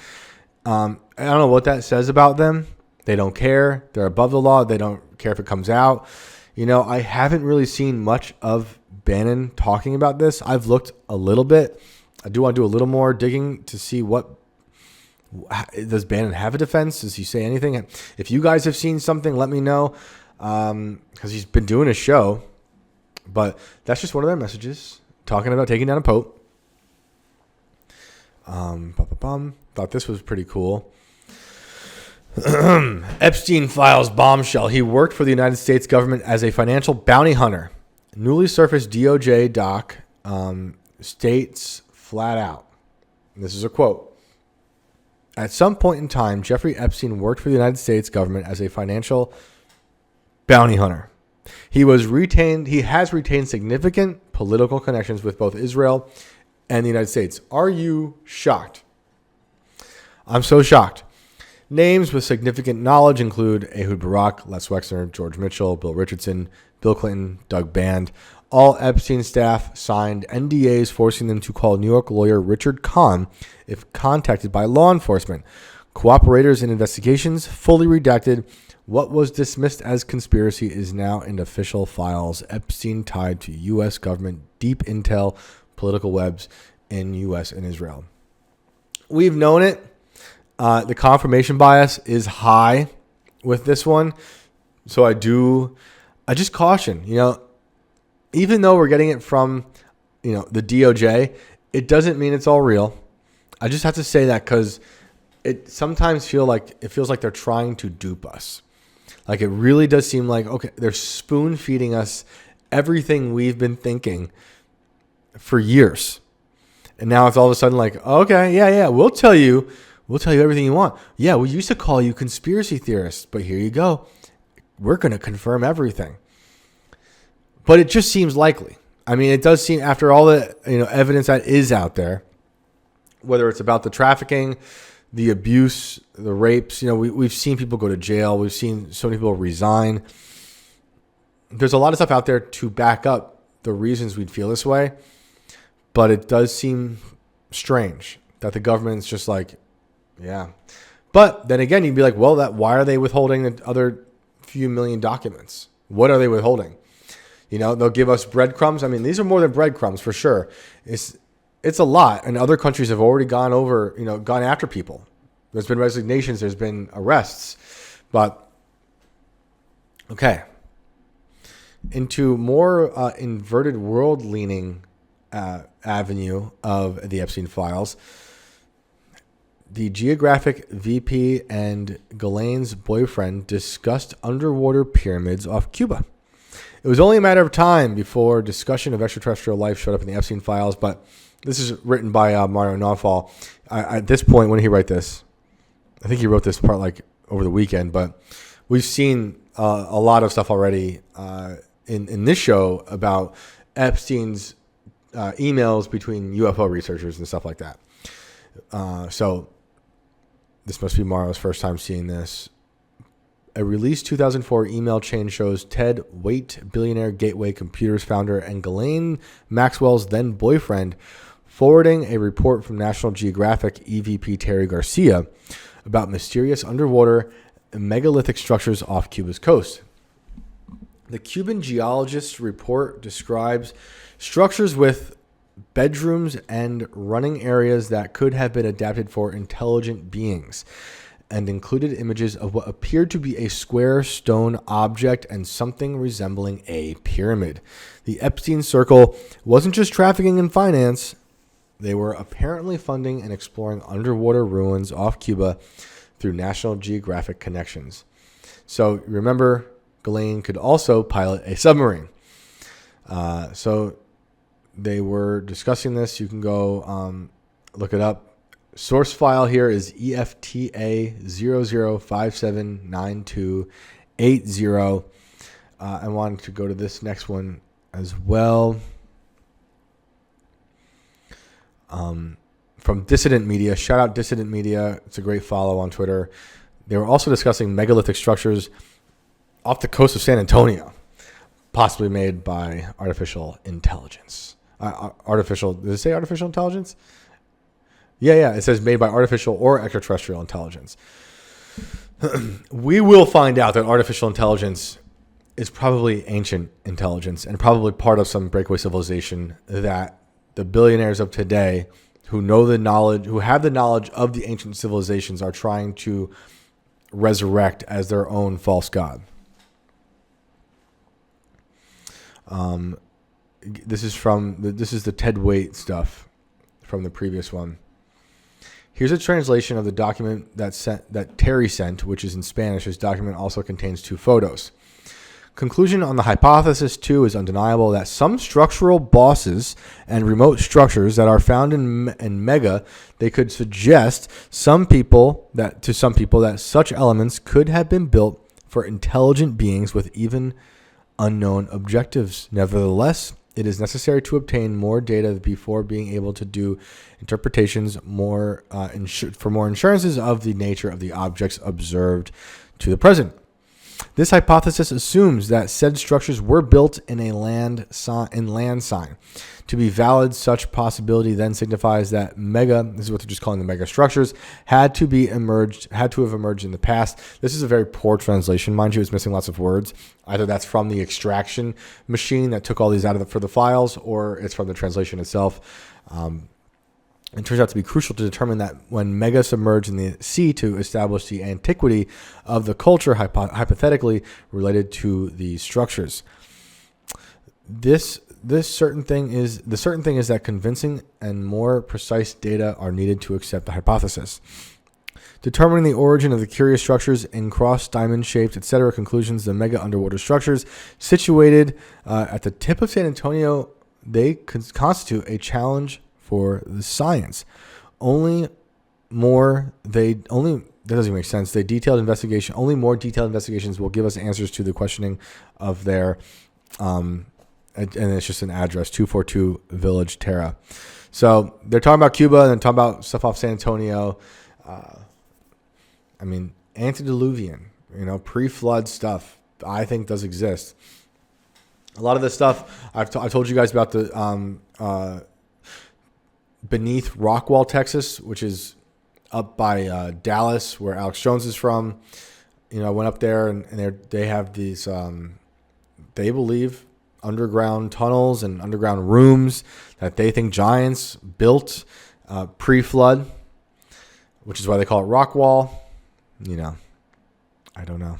Speaker 1: I don't know what that says about them. They don't care. They're above the law. They don't care if it comes out. I haven't really seen much of Bannon talking about this. I've looked a little bit. I do want to do a little more digging to see what Does Bannon have a defense? Does he say anything? If you guys have seen something, let me know, because he's been doing a show. But that's just one of their messages, talking about taking down a pope. Thought this was pretty cool. Epstein files bombshell. He worked for the United States government as a financial bounty hunter. Newly surfaced DOJ doc states flat out, and this is a quote: "At some point in time, Jeffrey Epstein worked for the United States government as a financial bounty hunter. He has retained significant political connections with both Israel and the United States." Are you shocked? I'm so shocked. Names with significant knowledge include Ehud Barak, Les Wexner, George Mitchell, Bill Richardson, Bill Clinton, Doug Band. All Epstein staff signed NDAs forcing them to call New York lawyer Richard Kahn if contacted by law enforcement. Cooperators in investigations fully redacted. What was dismissed as conspiracy is now in official files. Epstein tied to U.S. government deep intel, political webs in U.S. and Israel. We've known it. The confirmation bias is high with this one. So I just caution, even though we're getting it from, the DOJ, it doesn't mean it's all real. I just have to say that because it sometimes feels like they're trying to dupe us. Like it really does seem like, okay, they're spoon feeding us everything we've been thinking for years. And now it's all of a sudden like, okay, yeah, we'll tell you everything you want. Yeah, we used to call you conspiracy theorists, but here you go. We're going to confirm everything. But it just seems likely. I mean, it does seem, after all the evidence that is out there, whether it's about the trafficking, the abuse, the rapes, we've seen people go to jail. We've seen so many people resign. There's a lot of stuff out there to back up the reasons we'd feel this way. But it does seem strange that the government's just like, yeah. But then again, you'd be like, well, why are they withholding the other few million documents? What are they withholding? They'll give us breadcrumbs. I mean, these are more than breadcrumbs for sure. It's a lot. And other countries have already gone after people. There's been resignations. There's been arrests. But, okay. Into more inverted world-leaning avenue of the Epstein files. The Geographic VP and Ghislaine's boyfriend discussed underwater pyramids off Cuba. It was only a matter of time before discussion of extraterrestrial life showed up in the Epstein files, but this is written by Mario Nawfal. At this point, when did he write this? I think he wrote this part like over the weekend, but we've seen a lot of stuff already in this show about Epstein's emails between UFO researchers and stuff like that. So this must be Mario's first time seeing this. A released 2004 email chain shows Ted Waite, billionaire Gateway Computers founder, and Ghislaine Maxwell's then boyfriend forwarding a report from National Geographic EVP Terry Garcia about mysterious underwater megalithic structures off Cuba's coast. The Cuban geologist's report describes structures with bedrooms and running areas that could have been adapted for intelligent beings, and included images of what appeared to be a square stone object and something resembling a pyramid. The Epstein Circle wasn't just trafficking in finance. They were apparently funding and exploring underwater ruins off Cuba through National Geographic connections. So remember, Ghislaine could also pilot a submarine. So they were discussing this. You can go look it up. Source file here is EFTA 00579280. I wanted to go to this next one as well. From Dissident Media. Shout out Dissident Media. It's a great follow on Twitter. They were also discussing megalithic structures off the coast of San Antonio, possibly made by artificial intelligence. Does it say artificial intelligence? Yeah. It says made by artificial or extraterrestrial intelligence. We will find out that artificial intelligence is probably ancient intelligence and probably part of some breakaway civilization that the billionaires of today who know the knowledge, who have the knowledge of the ancient civilizations, are trying to resurrect as their own false god. This is the Ted Waite stuff from the previous one. Here's a translation of the document that Terry sent, which is in Spanish. This document also contains 2 photos. Conclusion on the hypothesis 2 is undeniable that some structural bosses and remote structures that are found in Mega, they could suggest to some people that such elements could have been built for intelligent beings with even unknown objectives. Nevertheless, it is necessary to obtain more data before being able to do interpretations for more assurances of the nature of the objects observed to the present. This hypothesis assumes that said structures were built in a land sign. To be valid, such possibility then signifies that this is what they're just calling the mega structures, had to have emerged in the past. This is a very poor translation, mind you. It's missing lots of words. Either that's from the extraction machine that took all these out for the files, or it's from the translation itself. It turns out to be crucial to determine that when mega submerged in the sea to establish the antiquity of the culture hypothetically related to the structures. The certain thing is that convincing and more precise data are needed to accept the hypothesis. Determining the origin of the curious structures in cross, diamond shaped, etc. conclusions, the mega underwater structures situated at the tip of San Antonio, they constitute a challenge for the science. That doesn't make sense. Only more detailed investigations will give us answers to the questioning of their, and it's just an address, 242 Village Terra. So they're talking about Cuba and then talking about stuff off San Antonio. Antediluvian, pre-flood stuff, I think does exist. A lot of this stuff, I've told you guys about the, beneath Rockwall, Texas, which is up by Dallas, where Alex Jones is from. I went up there and they have these, they believe, underground tunnels and underground rooms that they think giants built pre-flood, which is why they call it Rockwall. I don't know.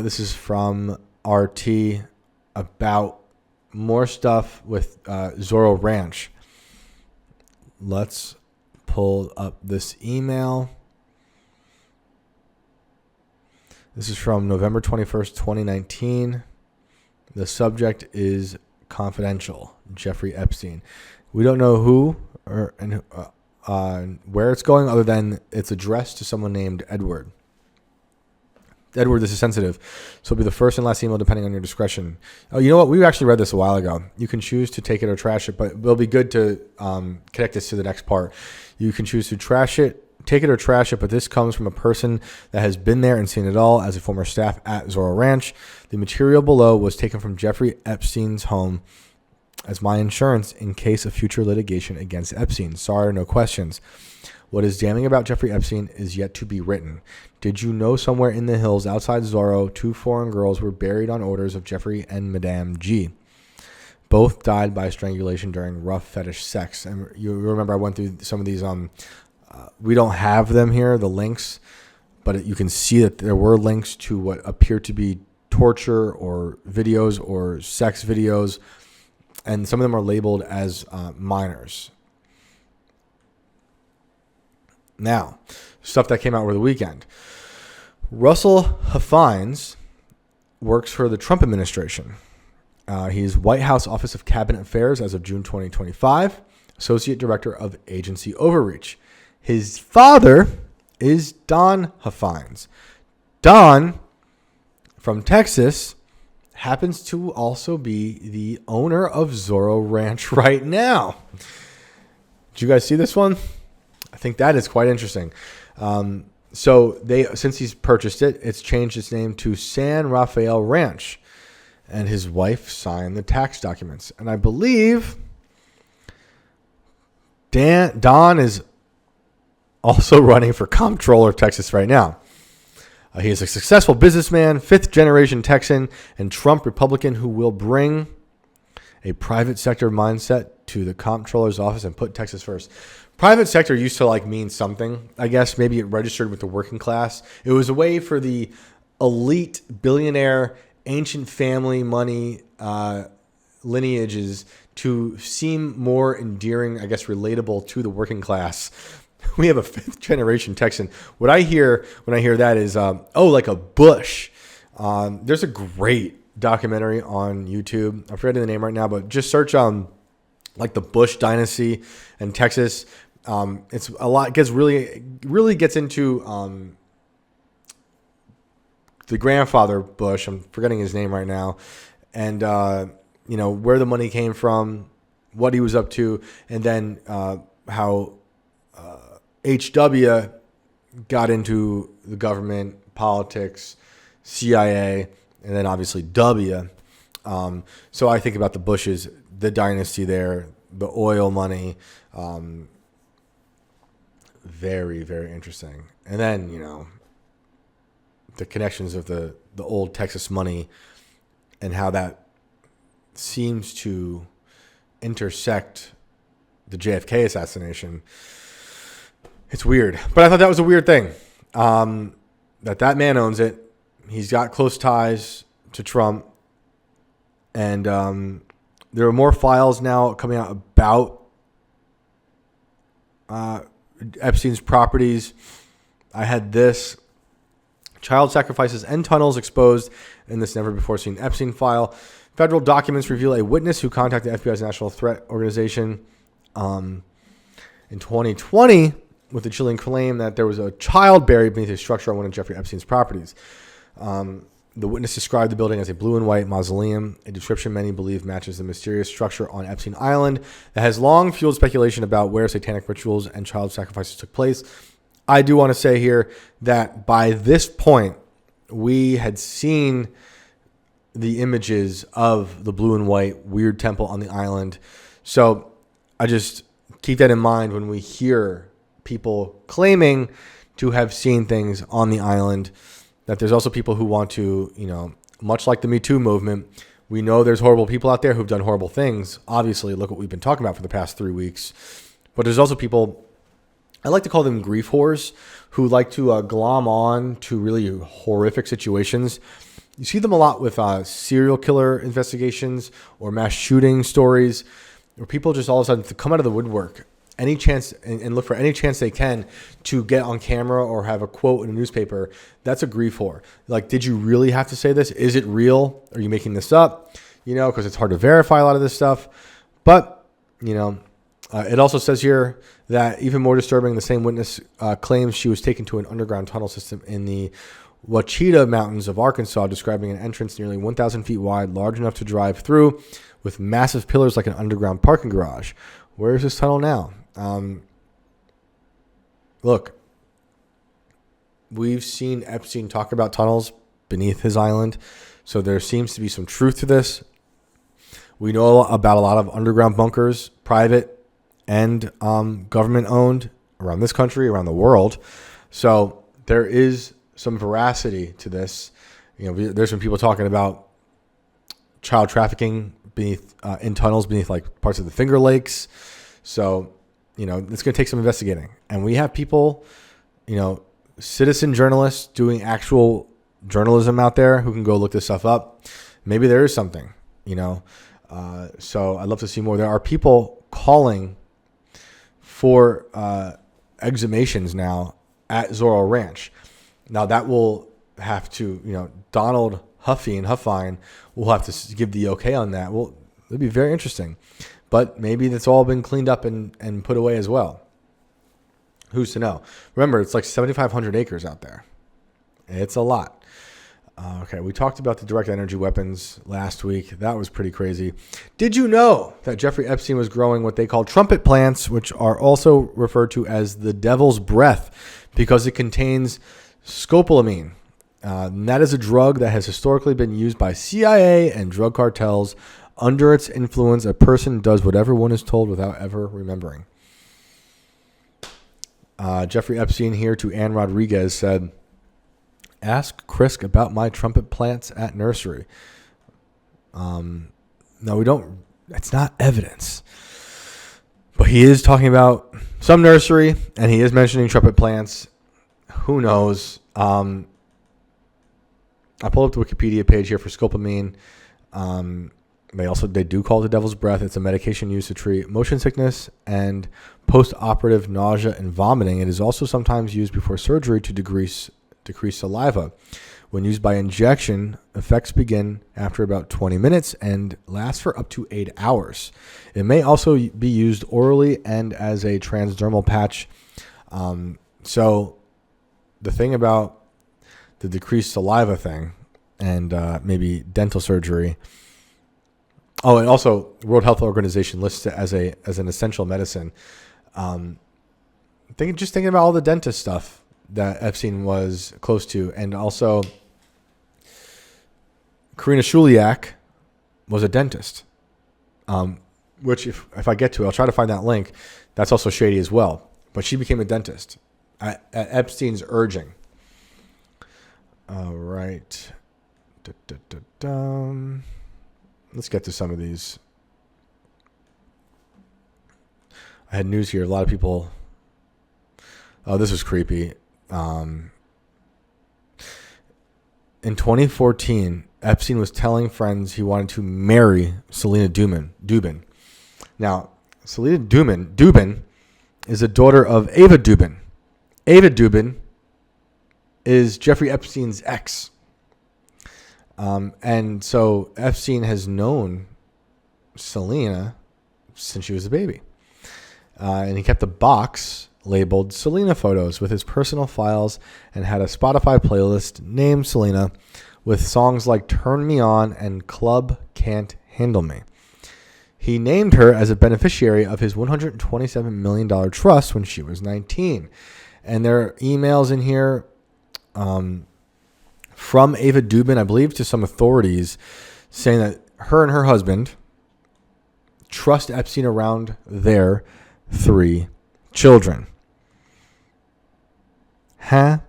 Speaker 1: This is from RT about more stuff with Zorro Ranch. Let's pull up this email. This is from November 21st, 2019. The subject is confidential. Jeffrey Epstein. We don't know who or where it's going, other than it's addressed to someone named Edward. Edward, this is sensitive, so it'll be the first and last email depending on your discretion. Oh, you know what? We actually read this a while ago. You can choose to take it or trash it, but it'll be good to connect this to the next part. You can choose to take it or trash it, but this comes from a person that has been there and seen it all as a former staff at Zorro Ranch. The material below was taken from Jeffrey Epstein's home as my insurance in case of future litigation against Epstein. Sorry, no questions. What is damning about Jeffrey Epstein is yet to be written. Did you know somewhere in the hills outside Zorro, 2 foreign girls were buried on orders of Jeffrey and Madame G? Both died by strangulation during rough fetish sex. And you remember I went through some of these. We don't have them here, the links, but you can see that there were links to what appear to be torture or videos or sex videos, and some of them are labeled as minors. Now, stuff that came out over the weekend. Russell Hafines works for the Trump administration. He's White House Office of Cabinet Affairs as of June 2025, Associate Director of Agency Overreach. His father is Don Hafines. Don, from Texas, happens to also be the owner of Zorro Ranch right now. Did you guys see this one? I think that is quite interesting. Since he's purchased it, it's changed its name to San Rafael Ranch, and his wife signed the tax documents. And I believe Don is also running for comptroller of Texas right now. He is a successful businessman, 5th-generation Texan, and Trump Republican who will bring a private sector mindset to the comptroller's office and put Texas first. Private sector used to like mean something. I guess maybe it registered with the working class. It was a way for the elite billionaire, ancient family money lineages to seem more endearing, I guess, relatable to the working class. We have a 5th generation Texan. What I hear when I hear that is, like a Bush. There's a great documentary on YouTube. I'm forgetting the name right now, but just search like the Bush dynasty in Texas. It's a lot. Gets really gets into the grandfather Bush. I'm forgetting his name right now, and where the money came from, what he was up to, and then how HW got into the government, politics, CIA, and then obviously W. So I think about the Bushes, the dynasty there, the oil money. Very, very interesting. And then, the connections of the old Texas money and how that seems to intersect the JFK assassination. It's weird. But I thought that was a weird thing. That man owns it. He's got close ties to Trump. And there are more files now coming out about Epstein's properties. I had this. Child sacrifices and tunnels exposed in this never-before-seen Epstein file. Federal documents reveal a witness who contacted the FBI's National Threat Organization in 2020 with the chilling claim that there was a child buried beneath a structure on one of Jeffrey Epstein's properties. The witness described the building as a blue and white mausoleum, a description many believe matches the mysterious structure on Epstein Island that has long fueled speculation about where satanic rituals and child sacrifices took place. I do want to say here that by this point, we had seen the images of the blue and white weird temple on the island. So I just keep that in mind when we hear people claiming to have seen things on the island, that there's also people who want to, much like the Me Too movement, we know there's horrible people out there who've done horrible things. Obviously, look what we've been talking about for the past 3 weeks. But there's also people, I like to call them grief whores, who like to glom on to really horrific situations. You see them a lot with serial killer investigations or mass shooting stories, where people just all of a sudden come out of the woodwork any chance and look for any chance they can to get on camera or have a quote in a newspaper. That's a grief whore. Like, did you really have to say this? Is it real? Are you making this up? Because it's hard to verify a lot of this stuff. But, it also says here that even more disturbing, the same witness claims she was taken to an underground tunnel system in the Ouachita Mountains of Arkansas, describing an entrance nearly 1,000 feet wide, large enough to drive through, with massive pillars like an underground parking garage. Where is this tunnel now? Look, we've seen Epstein talk about tunnels beneath his island, so there seems to be some truth to this. We know about a lot of underground bunkers, private and government-owned, around this country, around the world. So there is some veracity to this. There's some people talking about child trafficking beneath in tunnels beneath like parts of the Finger Lakes. So, it's going to take some investigating. And we have people, citizen journalists doing actual journalism out there who can go look this stuff up. Maybe there is something, so I'd love to see more. There are people calling for exhumations now at Zorro Ranch. Now that will have to, Donald Huffy and Huffine will have to give the okay on that. Well, it'll be very interesting. But maybe that's all been cleaned up and put away as well. Who's to know? Remember, it's like 7,500 acres out there. It's a lot. Okay, we talked about the direct energy weapons last week. That was pretty crazy. Did you know that Jeffrey Epstein was growing what they call trumpet plants, which are also referred to as the devil's breath, because it contains scopolamine? And that is a drug that has historically been used by CIA and drug cartels. Under its influence, a person does whatever one is told without ever remembering. Jeffrey Epstein here to Ann Rodriguez said, "Ask Chris about my trumpet plants at nursery." No, we don't. That's not evidence. But he is talking about some nursery, and he is mentioning trumpet plants. Who knows? I pulled up the Wikipedia page here for scopolamine. They do call it the devil's breath. It's a medication used to treat motion sickness and post-operative nausea and vomiting. It is also sometimes used before surgery to decrease saliva. When used by injection, effects begin after about 20 minutes and last for up to 8 hours. It may also be used orally and as a transdermal patch. So the thing about the decreased saliva thing and maybe dental surgery. Oh, and also World Health Organization lists it as an essential medicine. Thinking about all the dentist stuff that Epstein was close to, and also Karina Shuliak was a dentist, which if I get to it, I'll try to find that link. That's also shady as well. But she became a dentist at Epstein's urging. All right. Let's get to some of these. I had news here. A lot of people. Oh, this was creepy. In 2014, Epstein was telling friends he wanted to marry Selena Dubin. Now, Selena Dubin is a daughter of Ava Dubin. Ava Dubin is Jeffrey Epstein's ex. And so Epstein has known Selena since she was a baby. And he kept a box labeled Selena Photos with his personal files and had a Spotify playlist named Selena with songs like Turn Me On and Club Can't Handle Me. He named her as a beneficiary of his $127 million trust when she was 19. And there are emails in here from Ava Dubin, I believe, to some authorities saying that her and her husband trust Epstein around their 3 children. And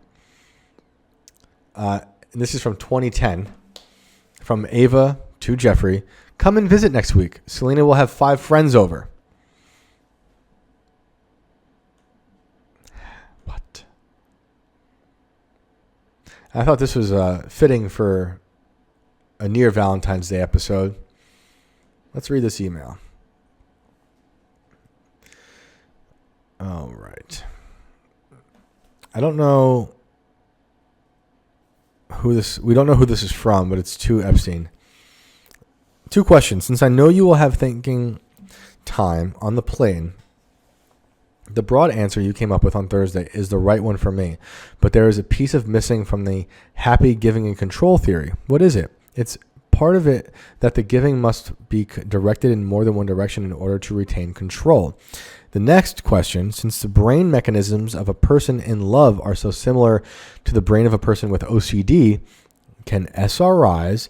Speaker 1: this is from 2010. From Ava to Jeffrey. Come and visit next week. Selena will have 5 friends over. What? I thought this was fitting for a near Valentine's Day episode. Let's read this email. All right. I don't know we don't know who this is from, but it's to Epstein. 2 questions. Since I know you will have thinking time on the plane, the broad answer you came up with on Thursday is the right one for me, but there is a piece of missing from the happy giving and control theory. What is it? It's part of it that the giving must be directed in more than one direction in order to retain control. The next question, since the brain mechanisms of a person in love are so similar to the brain of a person with OCD, can SRIs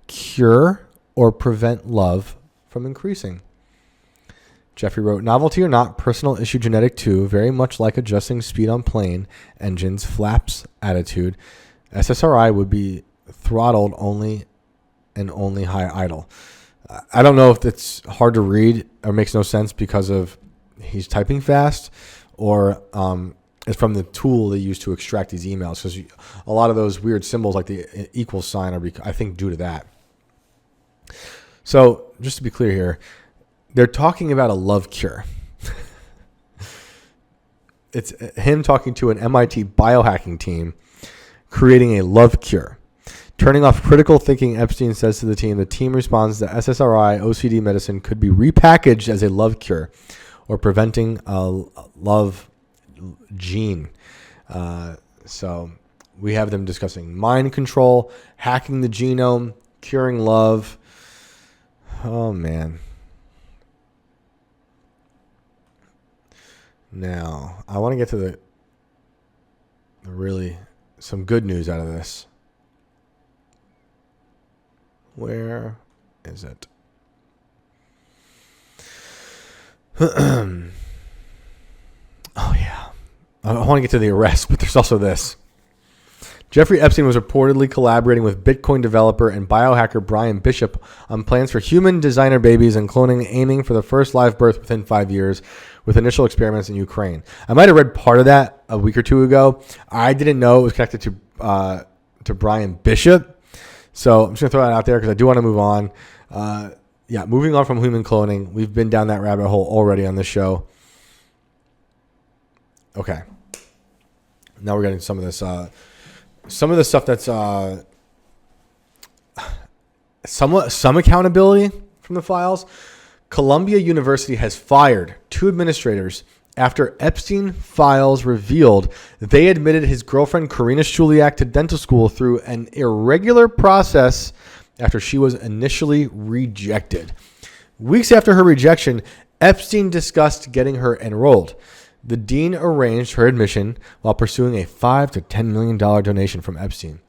Speaker 1: cure or prevent love from increasing? Jeffrey wrote, novelty or not, personal issue genetic too, very much like adjusting speed on plane engines, flaps attitude. SSRI would be throttled only and only high idle. I don't know if it's hard to read or makes no sense because of he's typing fast or it's from the tool they use to extract these emails, because a lot of those weird symbols like the equal sign are, I think, due to that. So just to be clear here, they're talking about a love cure. It's him talking to an MIT biohacking team creating a love cure. Turning off critical thinking, Epstein says to the team responds that SSRI OCD medicine could be repackaged as a love cure or preventing a love gene. So we have them discussing mind control, hacking the genome, curing love. Oh, man. Now, I want to get to the really some good news out of this. Where is it? Oh, yeah. I want to get to the arrest, but there's also this. Jeffrey Epstein was reportedly collaborating with Bitcoin developer and biohacker Brian Bishop on plans for human designer babies and cloning, aiming for the first live birth within 5 years, with initial experiments in Ukraine. I might have read part of that a week or two ago. I didn't know it was connected to Brian Bishop. So I'm just going to throw that out there because I do want to move on. Moving on from human cloning. We've been down that rabbit hole already on this show. Okay. Now we're getting some of this. Some of the stuff that's some accountability from the files. Columbia University has fired 2 administrators after Epstein files revealed they admitted his girlfriend Karina Shuliak to dental school through an irregular process after she was initially rejected. Weeks after her rejection, Epstein discussed getting her enrolled. The dean arranged her admission while pursuing a $5 to $10 million donation from Epstein.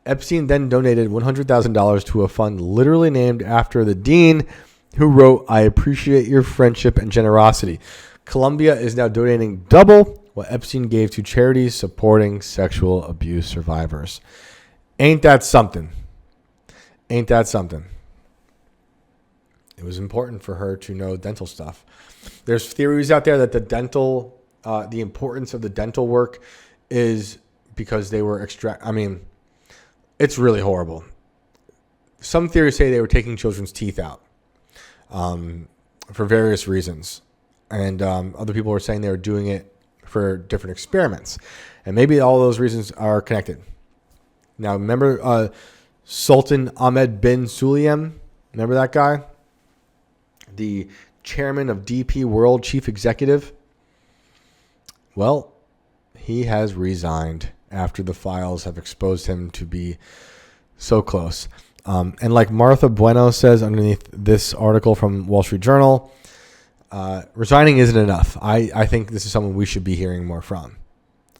Speaker 1: Epstein then donated $100,000 to a fund literally named after the dean, who wrote, "I appreciate your friendship and generosity." Columbia is now donating double what Epstein gave to charities supporting sexual abuse survivors. Ain't that something? Ain't that something? It was important for her to know dental stuff. There's theories out there that the importance of the dental work is because they were it's really horrible. Some theories say they were taking children's teeth out for various reasons. And other people were saying they were doing it for different experiments. And maybe all those reasons are connected. Now, remember Sultan Ahmed bin Sulayem? Remember that guy? The chairman of DP World, chief executive. Well, he has resigned after the files have exposed him to be so close. And like Martha Bueno says underneath this article from Wall Street Journal, resigning isn't enough. I think this is someone we should be hearing more from.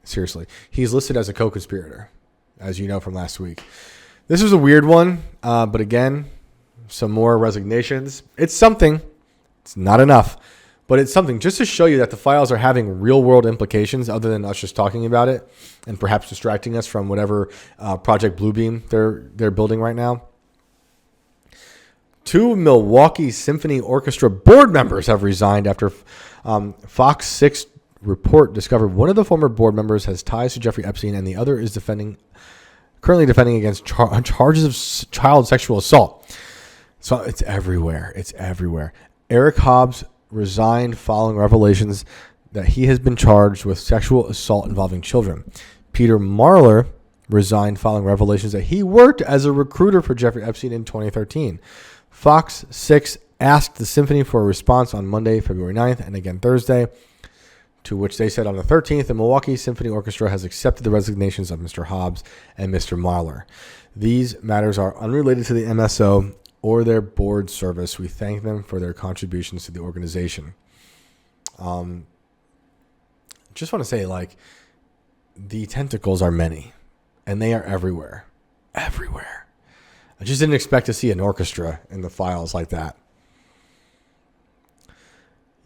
Speaker 1: Seriously. He's listed as a co-conspirator, as you know from last week. This was a weird one, but again, some more resignations. It's something. It's not enough, but it's something just to show you that the files are having real-world implications other than us just talking about it and perhaps distracting us from whatever Project Bluebeam they're building right now. 2 Milwaukee Symphony Orchestra board members have resigned after Fox 6 report discovered one of the former board members has ties to Jeffrey Epstein and the other is currently defending against charges of child sexual assault. So it's everywhere. It's everywhere. Eric Hobbs resigned following revelations that he has been charged with sexual assault involving children. Peter Marler resigned following revelations that he worked as a recruiter for Jeffrey Epstein in 2013. Fox 6 asked the symphony for a response on Monday, February 9th, and again Thursday, to which they said on the 13th, the Milwaukee Symphony Orchestra has accepted the resignations of Mr. Hobbs and Mr. Marler. These matters are unrelated to the MSO or their board service. We thank them for their contributions to the organization. Just want to say, the tentacles are many, and they are everywhere. Everywhere. I just didn't expect to see an orchestra in the files like that.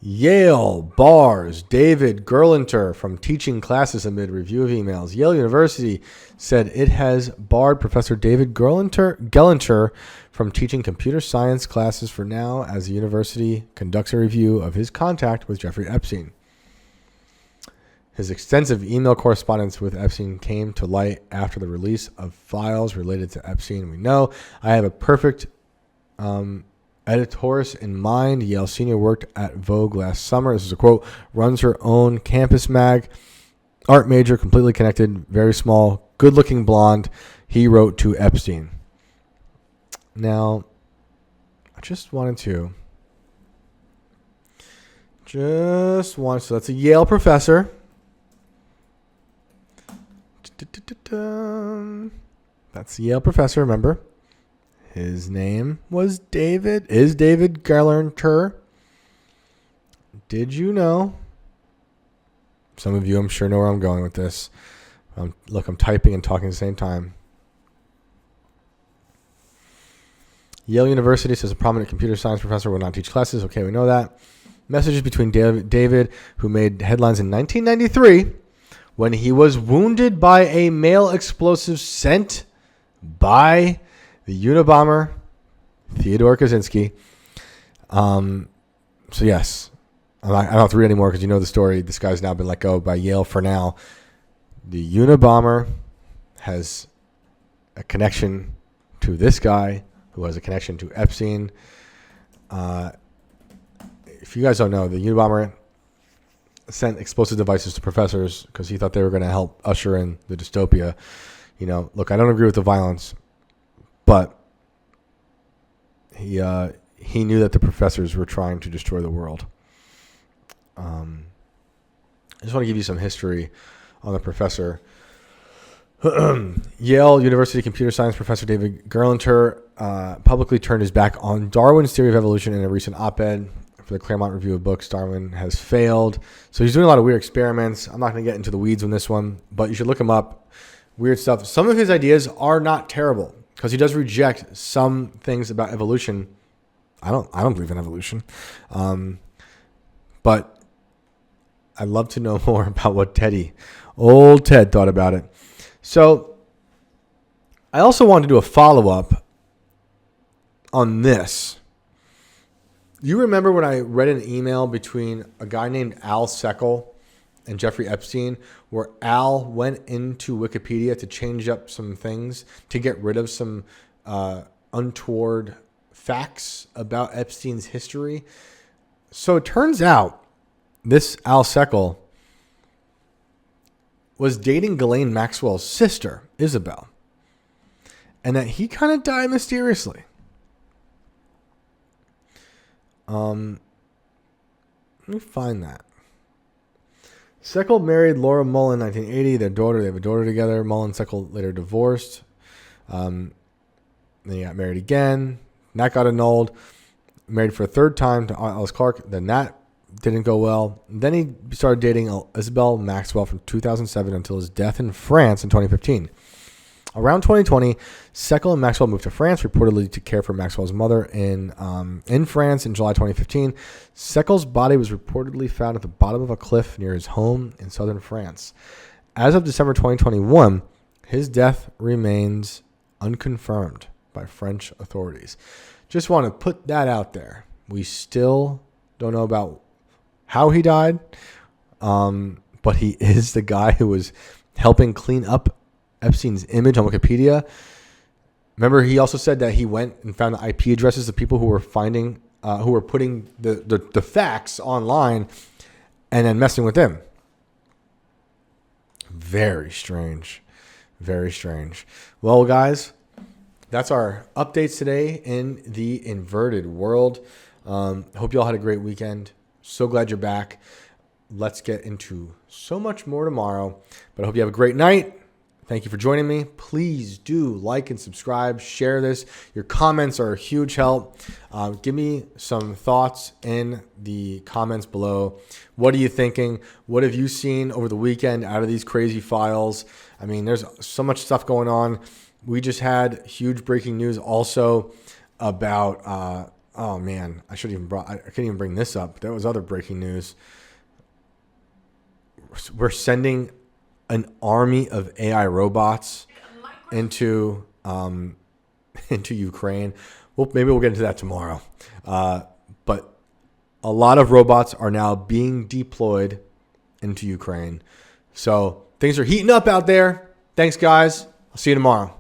Speaker 1: Yale bars David Gerlinter from teaching classes amid review of emails. Yale University said it has barred Professor David Gerlinter from teaching computer science classes for now as the university conducts a review of his contact with Jeffrey Epstein. His extensive email correspondence with Epstein came to light after the release of files related to Epstein. We know I have a perfect editorial in mind. Yale senior worked at Vogue last summer. This is a quote. Runs her own campus mag. Art major, completely connected, very small, good-looking blonde. He wrote to Epstein. Now, I just wanted to. So that's a Yale professor. That's a Yale professor, remember? His name was David Gerlinter. Did you know? Some of you, I'm sure, know where I'm going with this. Look, I'm typing and talking at the same time. Yale University says a prominent computer science professor will not teach classes. Okay, we know that. Messages between David, who made headlines in 1993, when he was wounded by a male explosive sent by the Unabomber Theodore Kaczynski. So yes, I don't have to read anymore because you know the story. This guy's now been let go by Yale for now. The Unabomber has a connection to this guy who has a connection to Epstein. If you guys don't know, the Unabomber sent explosive devices to professors because he thought they were going to help usher in the dystopia. You know, look, I don't agree with the violence, but he knew that the professors were trying to destroy the world. I just want to give you some history on the professor. Yale University computer science professor David Gerlenter publicly turned his back on Darwin's theory of evolution in a recent op-ed for the Claremont Review of Books. Darwin has failed. So he's doing a lot of weird experiments. I'm not going to get into the weeds on this one, but you should look him up. Weird stuff. Some of his ideas are not terrible because he does reject some things about evolution. I don't believe in evolution. But I'd love to know more about what old Ted thought about it. So I also wanted to do a follow-up on this. You remember when I read an email between a guy named Al Seckel and Jeffrey Epstein, where Al went into Wikipedia to change up some things to get rid of some untoward facts about Epstein's history? So it turns out this Al Seckel was dating Ghislaine Maxwell's sister, Isabel, and that he kind of died mysteriously. Let me find that. Seckel married Laura Mullen in 1980. They have a daughter together. Mullen and Seckel later divorced. Then he got married again. That got annulled. Married for a third time to Alice Clark. Then that didn't go well. Then he started dating Isabel Maxwell from 2007 until his death in France in 2015. Around 2020, Seckel and Maxwell moved to France, reportedly to care for Maxwell's mother in France in July 2015. Seckel's body was reportedly found at the bottom of a cliff near his home in southern France. As of December 2021, his death remains unconfirmed by French authorities. Just want to put that out there. We still don't know about how he died, but he is the guy who was helping clean up Epstein's image on Wikipedia. Remember, he also said that he went and found the IP addresses of people who were putting the facts online and then messing with them. Very strange. Very strange. Well, guys, that's our updates today in the inverted world. Hope you all had a great weekend. So glad you're back. Let's get into so much more tomorrow. But I hope you have a great night. Thank you for joining me. Please do like and subscribe. Share this. Your comments are a huge help. Give me some thoughts in the comments below. What are you thinking? What have you seen over the weekend out of these crazy files? I mean, there's so much stuff going on. We just had huge breaking news also about, oh man, I couldn't even bring this up. There was other breaking news. We're sending an army of AI robots into Ukraine. Well, maybe we'll get into that tomorrow. But a lot of robots are now being deployed into Ukraine. So things are heating up out there. Thanks, guys. I'll see you tomorrow.